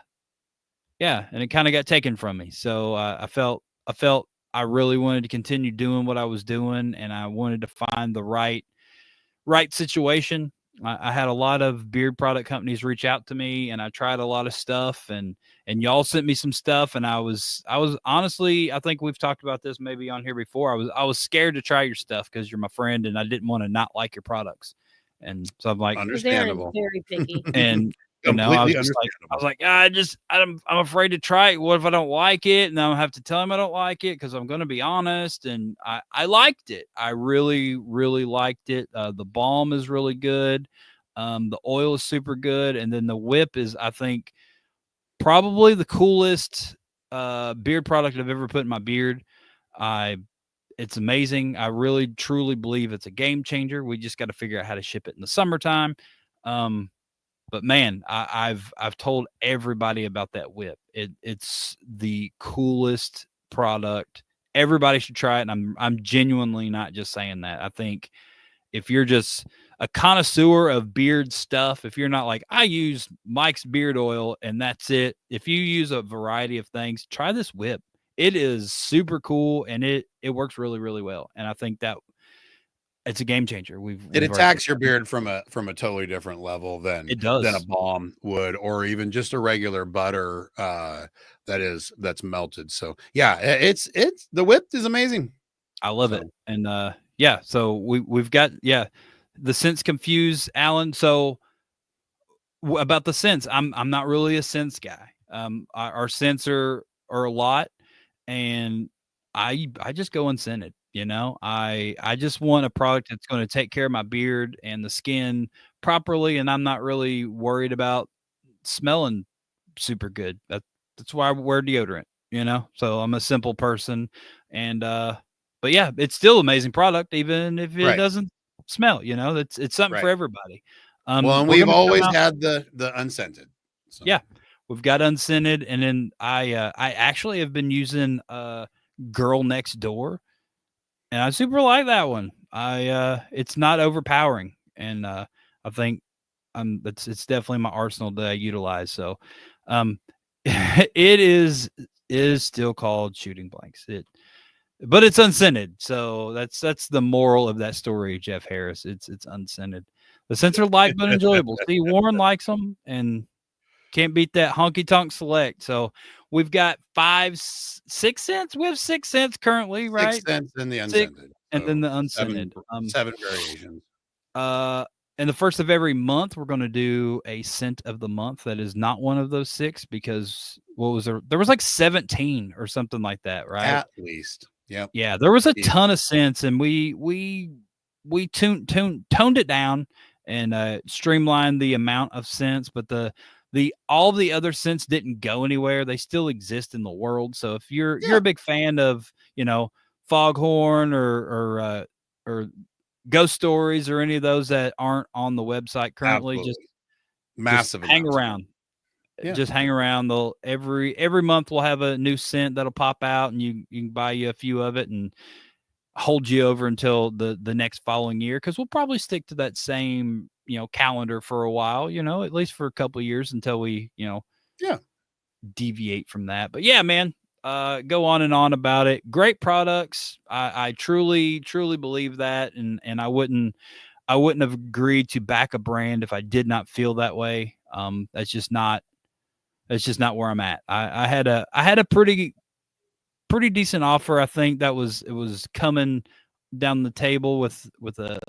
and it kind of got taken from me, so I felt I really wanted to continue doing what I was doing, and I wanted to find the right situation. I had a lot of beard product companies reach out to me, and I tried a lot of stuff, and y'all sent me some stuff, and I was honestly, I think we've talked about this maybe on here before. I was scared to try your stuff because you're my friend, and I didn't want to not like your products, and so I'm like, understandable. Very picky. and Completely I was understandable. like, I'm afraid to try it. What if I don't like it? And I'll have to tell him I don't like it because I'm going to be honest. And I liked it. I really liked it. The balm is really good. The oil is super good. And then the whip is, I think, probably the coolest beard product I've ever put in my beard. It's amazing. I really, truly believe it's a game changer. We just got to figure out how to ship it in the summertime. But man, I've told everybody about that whip. It's the coolest product. Everybody should try it. And I'm genuinely not just saying that. I think if you're just a connoisseur of beard stuff, if you're not like, I use Mike's beard oil and that's it. If you use a variety of things, try this whip. It is super cool and it works really well. And I think that it's a game changer. It attacks your beard from a totally different level than It does. than a balm would, or even just a regular butter that's melted. So yeah, it's the whip is amazing. I love it. And yeah, so we've got the scents confuse Alan. So about the scents, I'm not really a scents guy. Our scents are a lot, and I just go unscented. You know, I just want a product that's going to take care of my beard and the skin properly, and I'm not really worried about smelling super good. That's why I wear deodorant, you know. So I'm a simple person, and but yeah, it's still an amazing product, even if it doesn't smell. You know, it's something for everybody. Well, and we've always had the unscented. So. Yeah, we've got unscented, and then I actually have been using Girl Next Door. And I super like that one. It's not overpowering, and I think it's definitely my arsenal that I utilize. So, it is still called Shooting Blanks. But it's unscented. So that's the moral of that story, Jeff Harris. It's unscented. The scents are light but enjoyable. See, Warren likes them, and can't beat that honky tonk select. So we've got 6 cents. We have 6 cents currently, right? 6 cents in the unscented. And then the unscented. 7 variations. And the first of every month, we're going to do a scent of the month that is not one of those 6 because there was like 17 or something like that, right? At least. Yep. Yeah, there was a ton of scents, and we toned it down and streamlined the amount of scents, but all the other scents didn't go anywhere. They still exist in the world. So if you're a big fan of, you know, Foghorn or Ghost Stories or any of those that aren't on the website currently, just hang around. Yeah. Just hang around. They'll every month we'll have a new scent that'll pop out, and you can buy you a few of it and hold you over until the next following year, because we'll probably stick to that same, you know, calendar for a while, you know, at least for a couple of years until we, you know, deviate from that. But yeah, man, go on and on about it. Great products. I truly believe that, and I wouldn't have agreed to back a brand if I did not feel that way. That's just not where I'm at. I had a pretty decent offer. I think it was coming down the table with a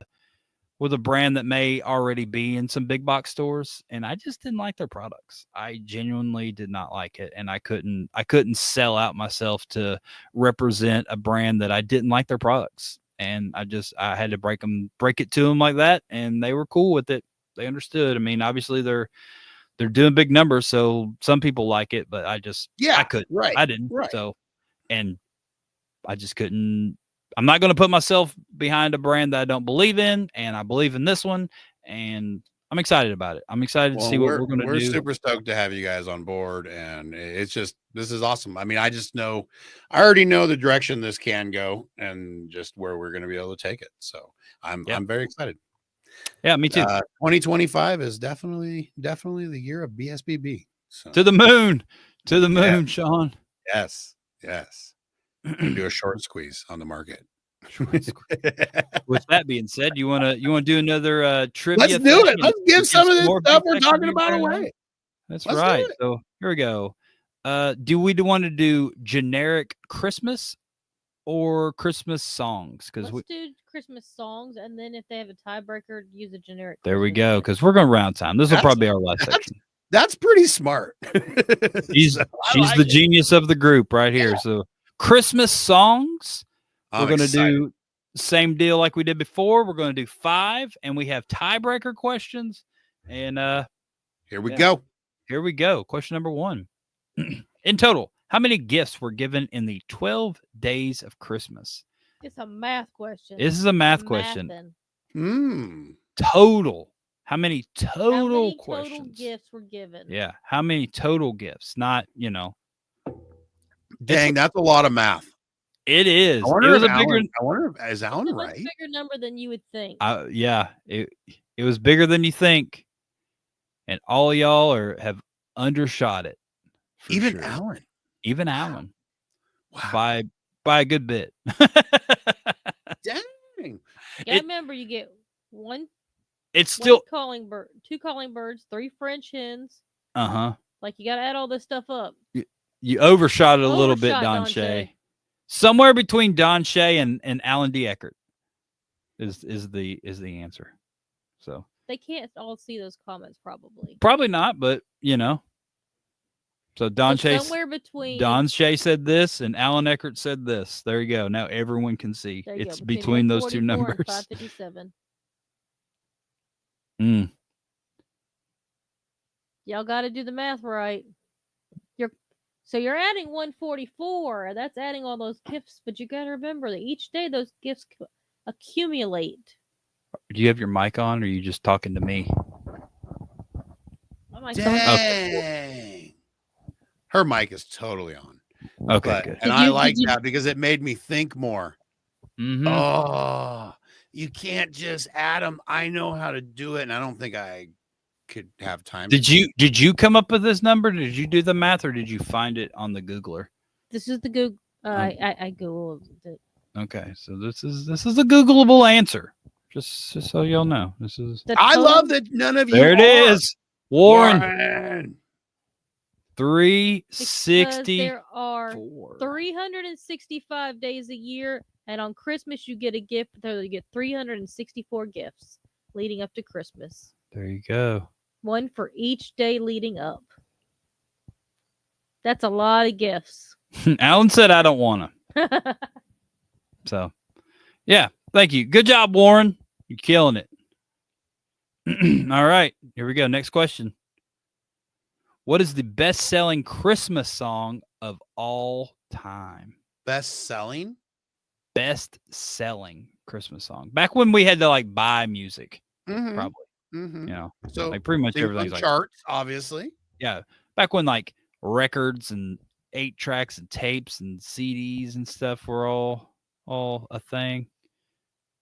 brand that may already be in some big box stores, and I just didn't like their products. I genuinely did not like it, and I couldn't sell out myself to represent a brand that I didn't like their products. And I had to break it to them like that, and they were cool with it. They understood. I mean, obviously they're doing big numbers, so some people like it, but I couldn't. Right. I didn't. Right. So, and I just couldn't. I'm not going to put myself behind a brand that I don't believe in, and I believe in this one, and I'm excited about it. I'm excited to see what we're going to do. We're super stoked to have you guys on board, and this is awesome. I mean, I already know the direction this can go and just where we're going to be able to take it. So I'm very excited. Yeah, me too. 2025 is definitely the year of BSBB. So. To the moon, Shawn. Yes. Do a short squeeze on the market. With that being said, you want to do another trivia? Let's do it. Let's give some of this stuff we're talking about away. That's right. So here we go. Do we want to do generic Christmas or Christmas songs? Because let's do Christmas songs, and then if they have a tiebreaker, use a generic. There we go. Because we're going round time. This will probably be our last section. That's pretty smart. She's the genius of the group right here. Yeah. So Christmas songs. We're going to do same deal like we did before. We're going to do 5, and we have tiebreaker questions. And here we go. Here we go. Question number 1. In total, how many gifts were given in the 12 days of Christmas? It's a math question. This is a math question. Total. How many total questions? Total gifts were given? Yeah. How many total gifts? Not, Dang, that's a lot of math. It is. I wonder is Alan right? Bigger number than you would think. Yeah. It was bigger than you think. And all of y'all have undershot it. Even Alan. Even Alan. Wow. By a good bit. Dang. Yeah, remember you get one. It's still calling bird, 2 calling birds, 3 French hens. Like you got to add all this stuff up. You overshot it a little bit, Don Shay. Somewhere between Don Shay and Alan D. Eckert is the answer. So they can't all see those comments, probably not, but So Don Shay somewhere between Don Shay said this and Alan Eckert said this. There you go. Now everyone can see. It's between those 2 numbers. 557. Y'all got to do the math right. You're adding 144. That's adding all those gifts, but you got to remember that each day those gifts accumulate. Do you have your mic on, or are you just talking to me? Dang. Okay. Her mic is totally on. Okay, good. And I like that because it made me think more. Oh, you can't just add them. I know how to do it, and I don't think I could have time. Did you come up with this number? Did you do the math, or did you find it on the Googler? This is the Google. I Googled it. Okay, so this is a Googleable answer. Just so y'all know, this is. I love that none of you. There it is, Warren. 360. There are 365 days a year, and on Christmas you get a gift. You get 364 gifts leading up to Christmas. There you go. One for each day leading up. That's a lot of gifts. Alan said I don't want them. So, yeah, thank you. Good job, Warren. You're killing it. All right, here we go. Next question. What is the best-selling Christmas song of all time? Best-selling Christmas song. Back when we had to buy music, probably. So pretty much everything's charts, obviously. Yeah, back when records and 8 tracks and tapes and CDs and stuff were all a thing.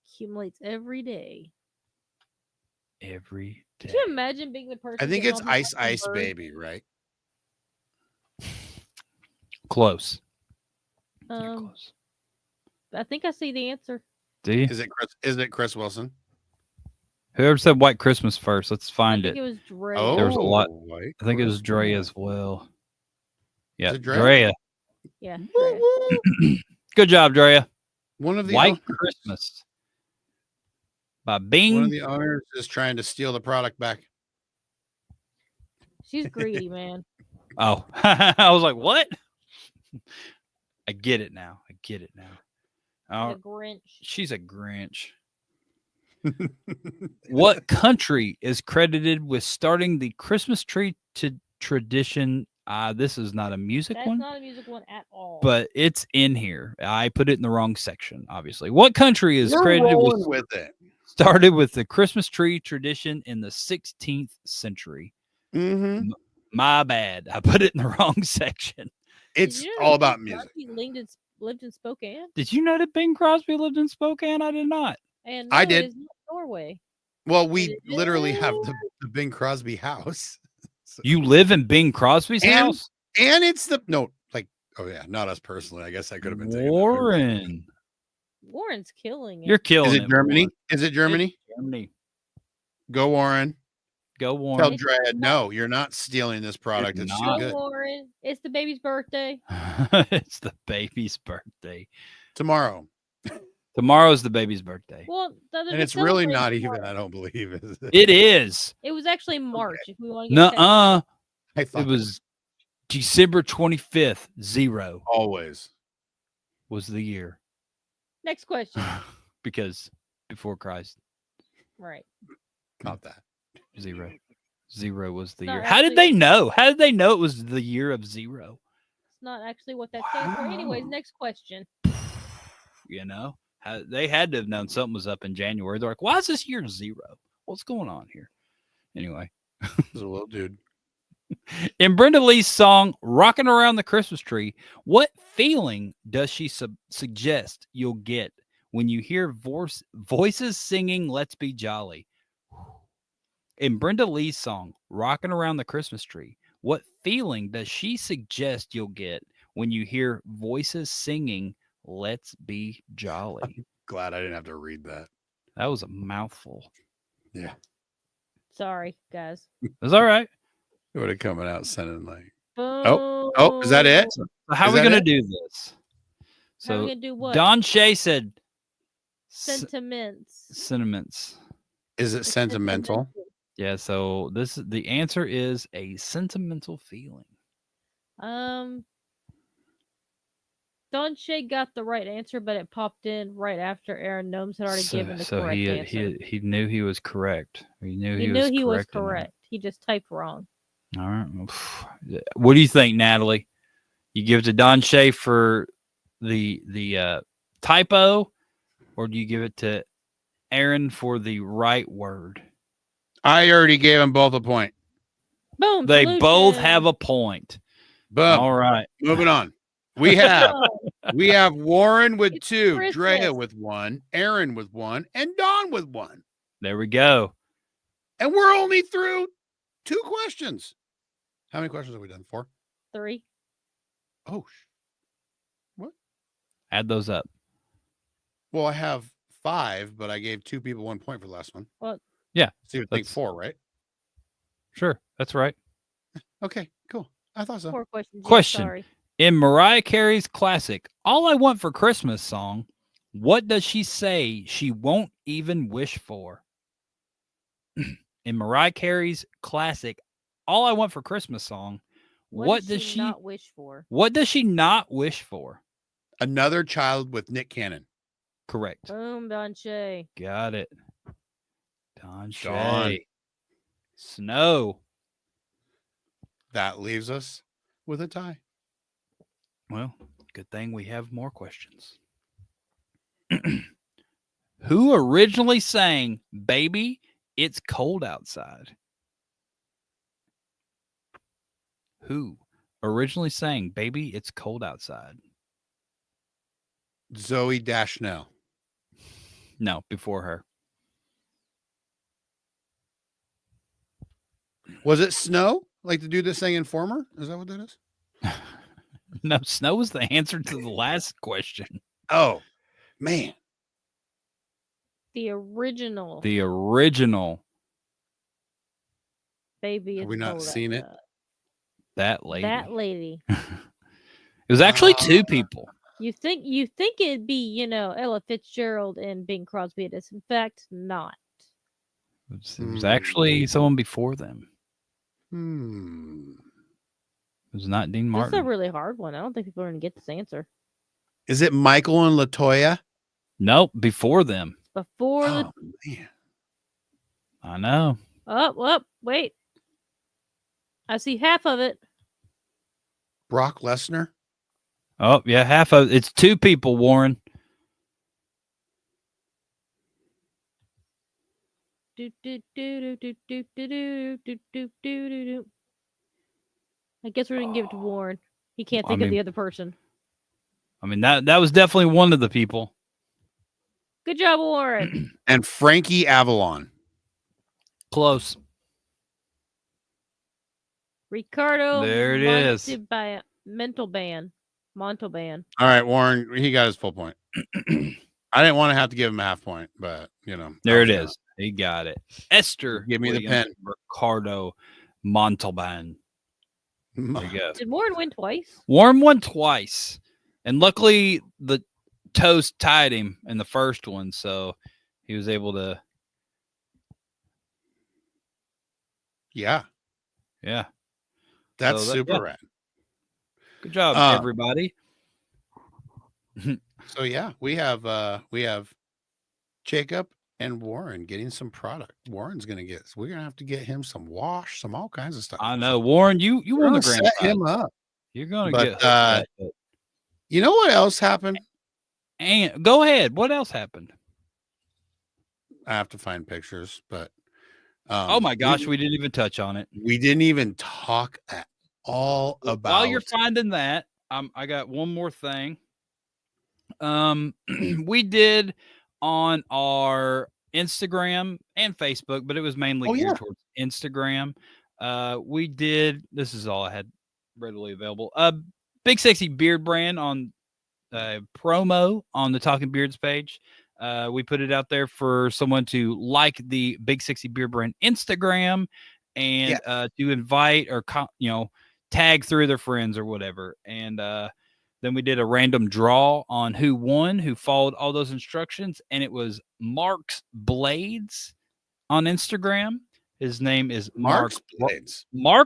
Accumulates every day. Every day. Can you imagine being the person? I think it's Ice Baby, right? Close. You're close. I think I see the answer. Do you? Is it Chris Wilson? Whoever said White Christmas first, let's I find think it. it was Dre. Oh, There was a lot. White I think it was Dre Christmas. as well. Yeah, it Drea? Drea. Yeah, Woo, Dre. woo. Good job, Drea. One of the White owners, Christmas by one Bing. of the owners is trying to steal the product back. She's greedy, man. Oh, I was like, what? I get it now. The Grinch. She's a Grinch. What country is credited with starting the Christmas tree tradition? This is not a music That's one, not a music one at all. but it's in here. I put it in the wrong section, obviously. What country is We're credited rolling with it. started with the Christmas tree tradition in the 16th century? Mm-hmm. My bad. I put it in the wrong section. It's Did you know all that about Bing music. Crosby lived in Spokane? Did you know that Bing Crosby lived in Spokane? I did not. And I no, did. It is not Norway. Well, It we literally have is. the Bing Crosby house. So- You live in Bing Crosby's And- house? and it's oh yeah, not us personally. I guess I could have been taking that. Warren. Warren's killing it. You're killing Is it. it Germany? Warren. Is it Germany? Germany. Go Warren. Go Tell Warren. Drea, no, you're not stealing this product. It's too not. Go good. Warren. It's the baby's birthday. It's the baby's birthday. Tomorrow. Tomorrow's the baby's birthday. Well, And it's really not even, I don't believe it. It is. It was actually March. If we want to get Nuh-uh. I thought It was December 25th. 0 always. was the year. Next question. Because before Christ, Right. Not that. 0. 0 was the Not year. How did they know? How did they know it was the year of 0? It's not actually what that stands for. Anyways, next question. You know, they had to have known something was up in January. They're like, why is this year 0? What's going on here? Anyway, There's a little dude. in Brenda Lee's song Rocking Around the Christmas Tree, what feeling does she suggest you'll get when you hear voices singing Let's Be Jolly? In Brenda Lee's song Rocking Around the Christmas Tree, what feeling does she suggest you'll get when you hear voices singing Let's Be Jolly? Glad I didn't have to read that. That was a mouthful. Yeah. Sorry, guys. It's all right. It would have coming out sounding like. Boom. Is that it? So how Is are we that going to it? do this? How are we So gonna do what? Don Shay said Sentiments. sentiments. Is it sentimental? Yeah, so the answer is a sentimental feeling. Don Shay got the right answer, but it popped in right after Aaron Gnomes had already given the correct answer. He knew he was correct. He knew He was knew he was correct in that. correct. He just typed wrong. All right. What do you think, Natalie? You give it to Don Shay for the typo, or do you give it to Aaron for the right word? I already gave them both a point. Boom. They solution. both have a point. Boom. All right. Moving on. We have Warren with It's 2, Christmas. Drea with 1, Aaron with 1, and Don with 1. There we go. And we're only through 2 questions. How many questions have we done? 4? 3. Oh, Add those up. well, I have 5, but I gave 2 people 1 point for the last one. Well, yeah, so you would think that's- 4, right? Sure. That's right. Okay, cool. I thought so. 4 questions. Yeah, Question. sorry. In Mariah Carey's classic, All I Want for Christmas song, what does she say she won't even wish for? In Mariah Carey's classic, All I Want for Christmas song, what does she not wish for? What does she not wish for? Another child with Nick Cannon. Correct. Boom, Don Shay. Got it. Don Shay. Dawn. Snow. That leaves us with a tie. Well, good thing we have more questions. Who originally sang Baby, It's Cold Outside? Who originally sang Baby, It's Cold Outside? Zoe Dashnell. No, before her. Was it Snow? Like the dude that sang Informer? Is that what that is? No, snow was the answer to the last question. Oh, man. The original. The original. Baby. Have we not seen it? That lady. That lady. It was actually two people. You think it'd be, Ella Fitzgerald and Bing Crosby. It is in fact not. It was actually someone before them. It was not Dean Martin. This is a really hard one. I don't think people are going to get this answer. Is it Michael and LaToya? Nope, before them. Before man. I know. Oh, wait. I see half of it. Brock Lesnar? Oh, yeah, half of it's two people, Warren. I guess we're gonna give it to Warren. He can't think of the other person. I mean, that was definitely one of the people. Good job, Warren. And Frankie Avalon. Close. Ricardo. There it is. Montalban. All right, Warren, he got his full point. I didn't want to have to give him a half point, but there it is. He got it. Esther, give me the pen. Ricardo Montalban. There you go. Did Warren win twice? Warren won twice, and luckily the toast tied him in the first one, so he was able to. Yeah. That's super rad. Good job, everybody. So yeah, we have Jacob and Warren getting some product. Warren's we're gonna have to get him some wash, some all kinds of stuff. I know, Warren. You won the grand set prize. him up. You're gonna get. You know what else happened? And go ahead. What else happened? I have to find pictures, but oh my gosh, we didn't even touch on it. We didn't even talk at all about. While you're finding that, I got one more thing. We did on our Instagram and Facebook, but it was mainly geared towards Instagram. We did. This is all I had readily available. Big Sexy Beard brand on promo on the Talking Beards page. We put it out there for someone to like the Big Sexy Beard brand Instagram and to invite or tag through their friends or whatever. And then we did a random draw on who won, who followed all those instructions, and it was Mark's Blades on Instagram. His name is Mark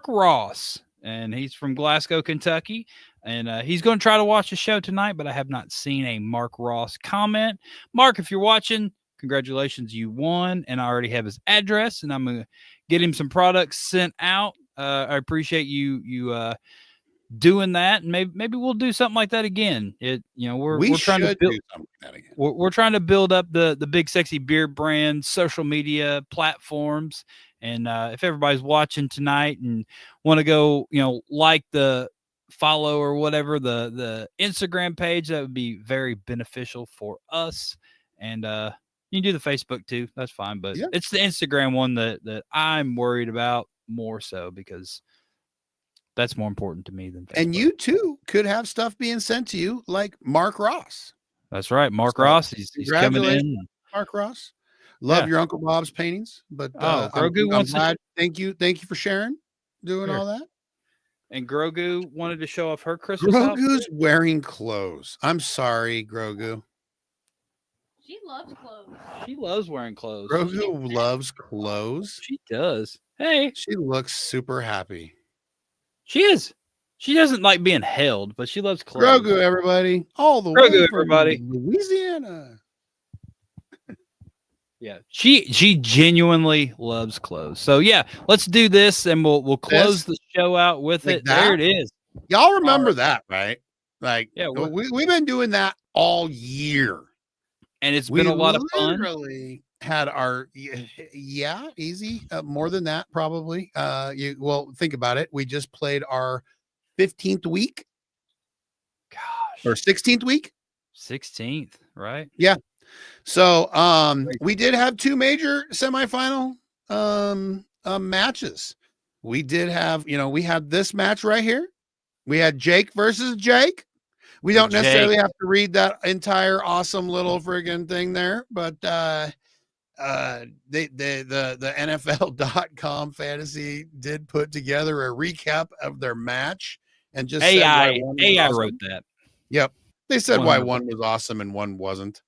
Ross, and he's from Glasgow, Kentucky. And he's going to try to watch the show tonight, but I have not seen a Mark Ross comment. Mark, if you're watching, congratulations, you won, and I already have his address, and I'm going to get him some products sent out. I appreciate you doing that, and maybe we'll do something like that again. We're trying to build something like that again. We're trying to build up the Big Sexy Beard brand social media platforms, and if everybody's watching tonight and want to go, like the follow or whatever the Instagram page, that would be very beneficial for us. And you can do the Facebook too, that's fine, but it's the Instagram one that I'm worried about more so, because that's more important to me than Facebook. And you too could have stuff being sent to you like Mark Ross. That's right, Mark Ross. He's coming in. Mark Ross, love your Uncle Bob's paintings, but Grogu I'm glad. Thank you for sharing, doing all that. And Grogu wanted to show off her Christmas Grogu's outfit. wearing clothes. I'm sorry, Grogu. She loves clothes. She loves wearing clothes. Grogu loves clothes. She does. Hey. She looks super happy. She is. She doesn't like being held, but she loves clothes. Grogu, everybody. All the way from everybody. Louisiana. Yeah, she genuinely loves clothes. So yeah, let's do this, and we'll close the show out with it. There it is. Y'all remember that, right? Like, yeah, we've been doing that all year, and it's been a lot of fun. Literally had our easy more than that probably. Think about it. We just played our 15th week. Gosh, or 16th week. 16th, right? Yeah. So we did have two major semifinal matches. We did have, we had this match right here We had Jake versus Jake. We don't Jake. necessarily have to read that entire awesome little friggin' thing there, but the NFL.com fantasy did put together a recap of their match and just said why one was AI awesome. wrote that. Yep. They said why 100%. one was awesome and one wasn't.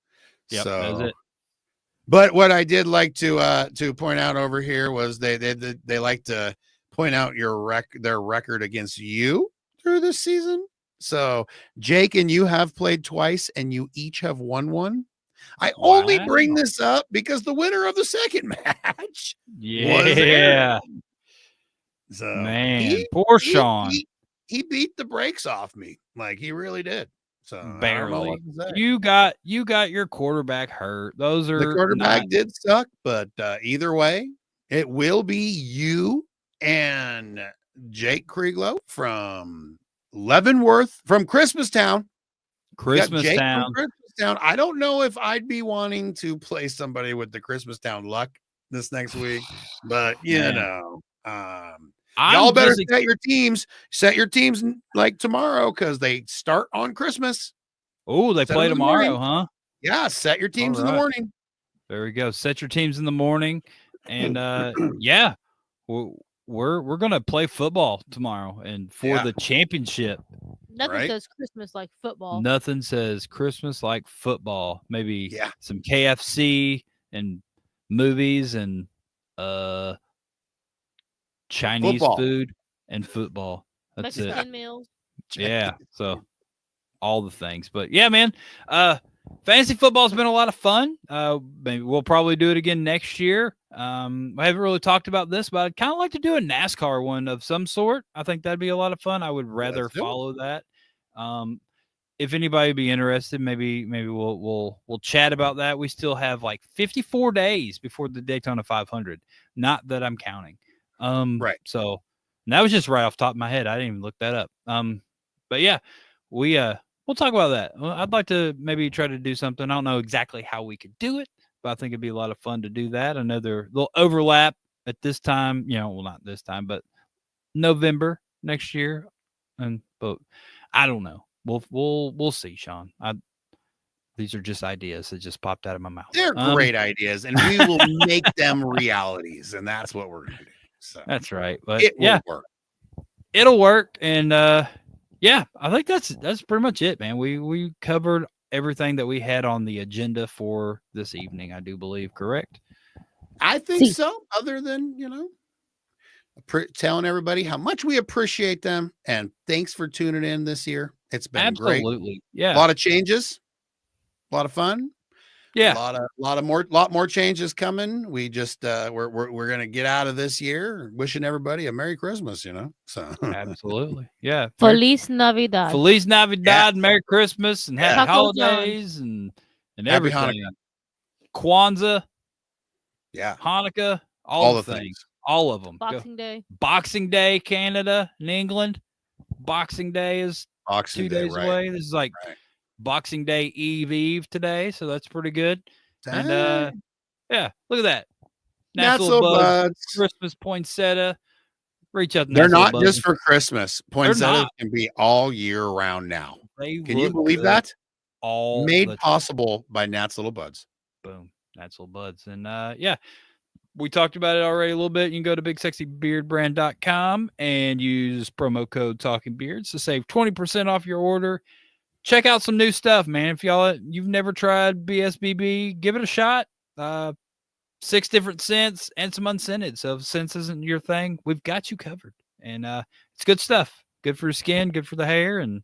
Yep, So that's it. but what I did like to point out over here was they like to point out their record against you through this season. So Jake and you have played twice and you each have won one. I only bring this up because the winner of the second match was Aaron. So man, poor Shawn. He beat the brakes off me. Like he really did. So barely. You got your quarterback hurt. Those are the quarterback did suck, but either way, it will be you and Jake Krieglow from Leavenworth, from Christmastown. Christmastown. I don't know if I'd be wanting to play somebody with the Christmastown luck this next week, but you know, y'all better set your teams like tomorrow because they start on Christmas. Oh, they play tomorrow, huh? Yeah, set your teams in the morning. There we go. Set your teams in the morning, and yeah, we're gonna play football tomorrow and for the championship. Nothing says Christmas like football. Nothing says Christmas like football. Maybe some KFC and movies and Chinese food and football. That's Mexican meals. Yeah. So all the things. But yeah, man. Fantasy football's been a lot of fun. Maybe we'll probably do it again next year. I haven't really talked about this, but I'd kind of like to do a NASCAR one of some sort. I think that'd be a lot of fun. I would rather follow that. If anybody would be interested, maybe we'll chat about that. We still have like 54 days before the Daytona 500. Not that I'm counting. Right. So that was just right off the top of my head. I didn't even look that up. But yeah, we'll talk about that. I'd like to maybe try to do something. I don't know exactly how we could do it, but I think it'd be a lot of fun to do that. Another little overlap at this time, well, not this time, but November next year. But I don't know. We'll see, Shawn. These are just ideas that just popped out of my mouth. They're great ideas, and we will make them realities, and that's what we're gonna do. So that's right. But it will work. It'll work, and yeah, I think that's pretty much it, man. We covered everything that we had on the agenda for this evening, I do believe, correct? I think so, other than, telling everybody how much we appreciate them, and thanks for tuning in this year. It's been great. Yeah. A lot of changes, a lot of fun. Yeah. A lot more changes coming. We just we're gonna get out of this year wishing everybody a Merry Christmas, So absolutely. Yeah. Feliz Navidad. Feliz Navidad, Merry Christmas, and happy holidays and everything. Kwanzaa. Yeah. Hanukkah, all the things. All of them. Boxing Day. Boxing Day, Canada and England. Boxing Day is 2 days away. This is like Boxing Day Eve today, so that's pretty good. Dang. And yeah, look at that. Natural buds. Christmas poinsettia. Reach out. They're not just for Christmas. Poinsettias can be all year round now. Can you believe that? All made possible by Nat's Little Buds. Boom. Nat's Little Buds. And yeah. We talked about it already a little bit. You can go to bigsexybeardbrand.com and use promo code talkingbeards to save 20% off your order. Check out some new stuff, man. If you've never tried BSBB, give it a shot. 6 different scents and some unscented. So if scents isn't your thing, we've got you covered. And it's good stuff. Good for your skin, good for the hair, and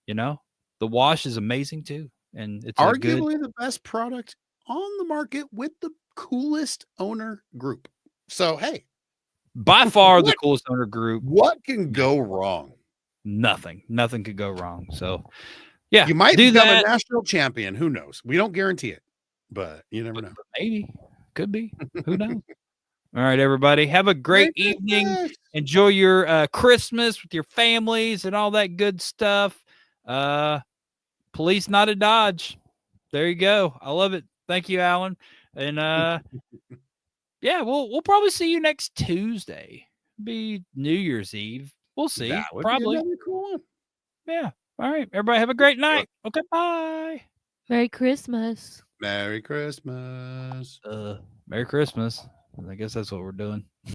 the wash is amazing too. And it's arguably the best product on the market with the coolest owner group. So hey, by far the coolest owner group. What can go wrong? Nothing could go wrong. So yeah, you might become a national champion. Who knows? We don't guarantee it, but you never know. Maybe, could be. Who knows? All right, everybody, have a great evening. Enjoy your Christmas with your families and all that good stuff. Police not a Dodge. There you go. I love it. Thank you, Alan. And yeah, we'll probably see you next Tuesday. Be New Year's Eve. We'll see. That would probably be another cool one. Yeah. All right. Everybody have a great night. Okay. Bye. Merry Christmas. Merry Christmas. Merry Christmas. I guess that's what we're doing.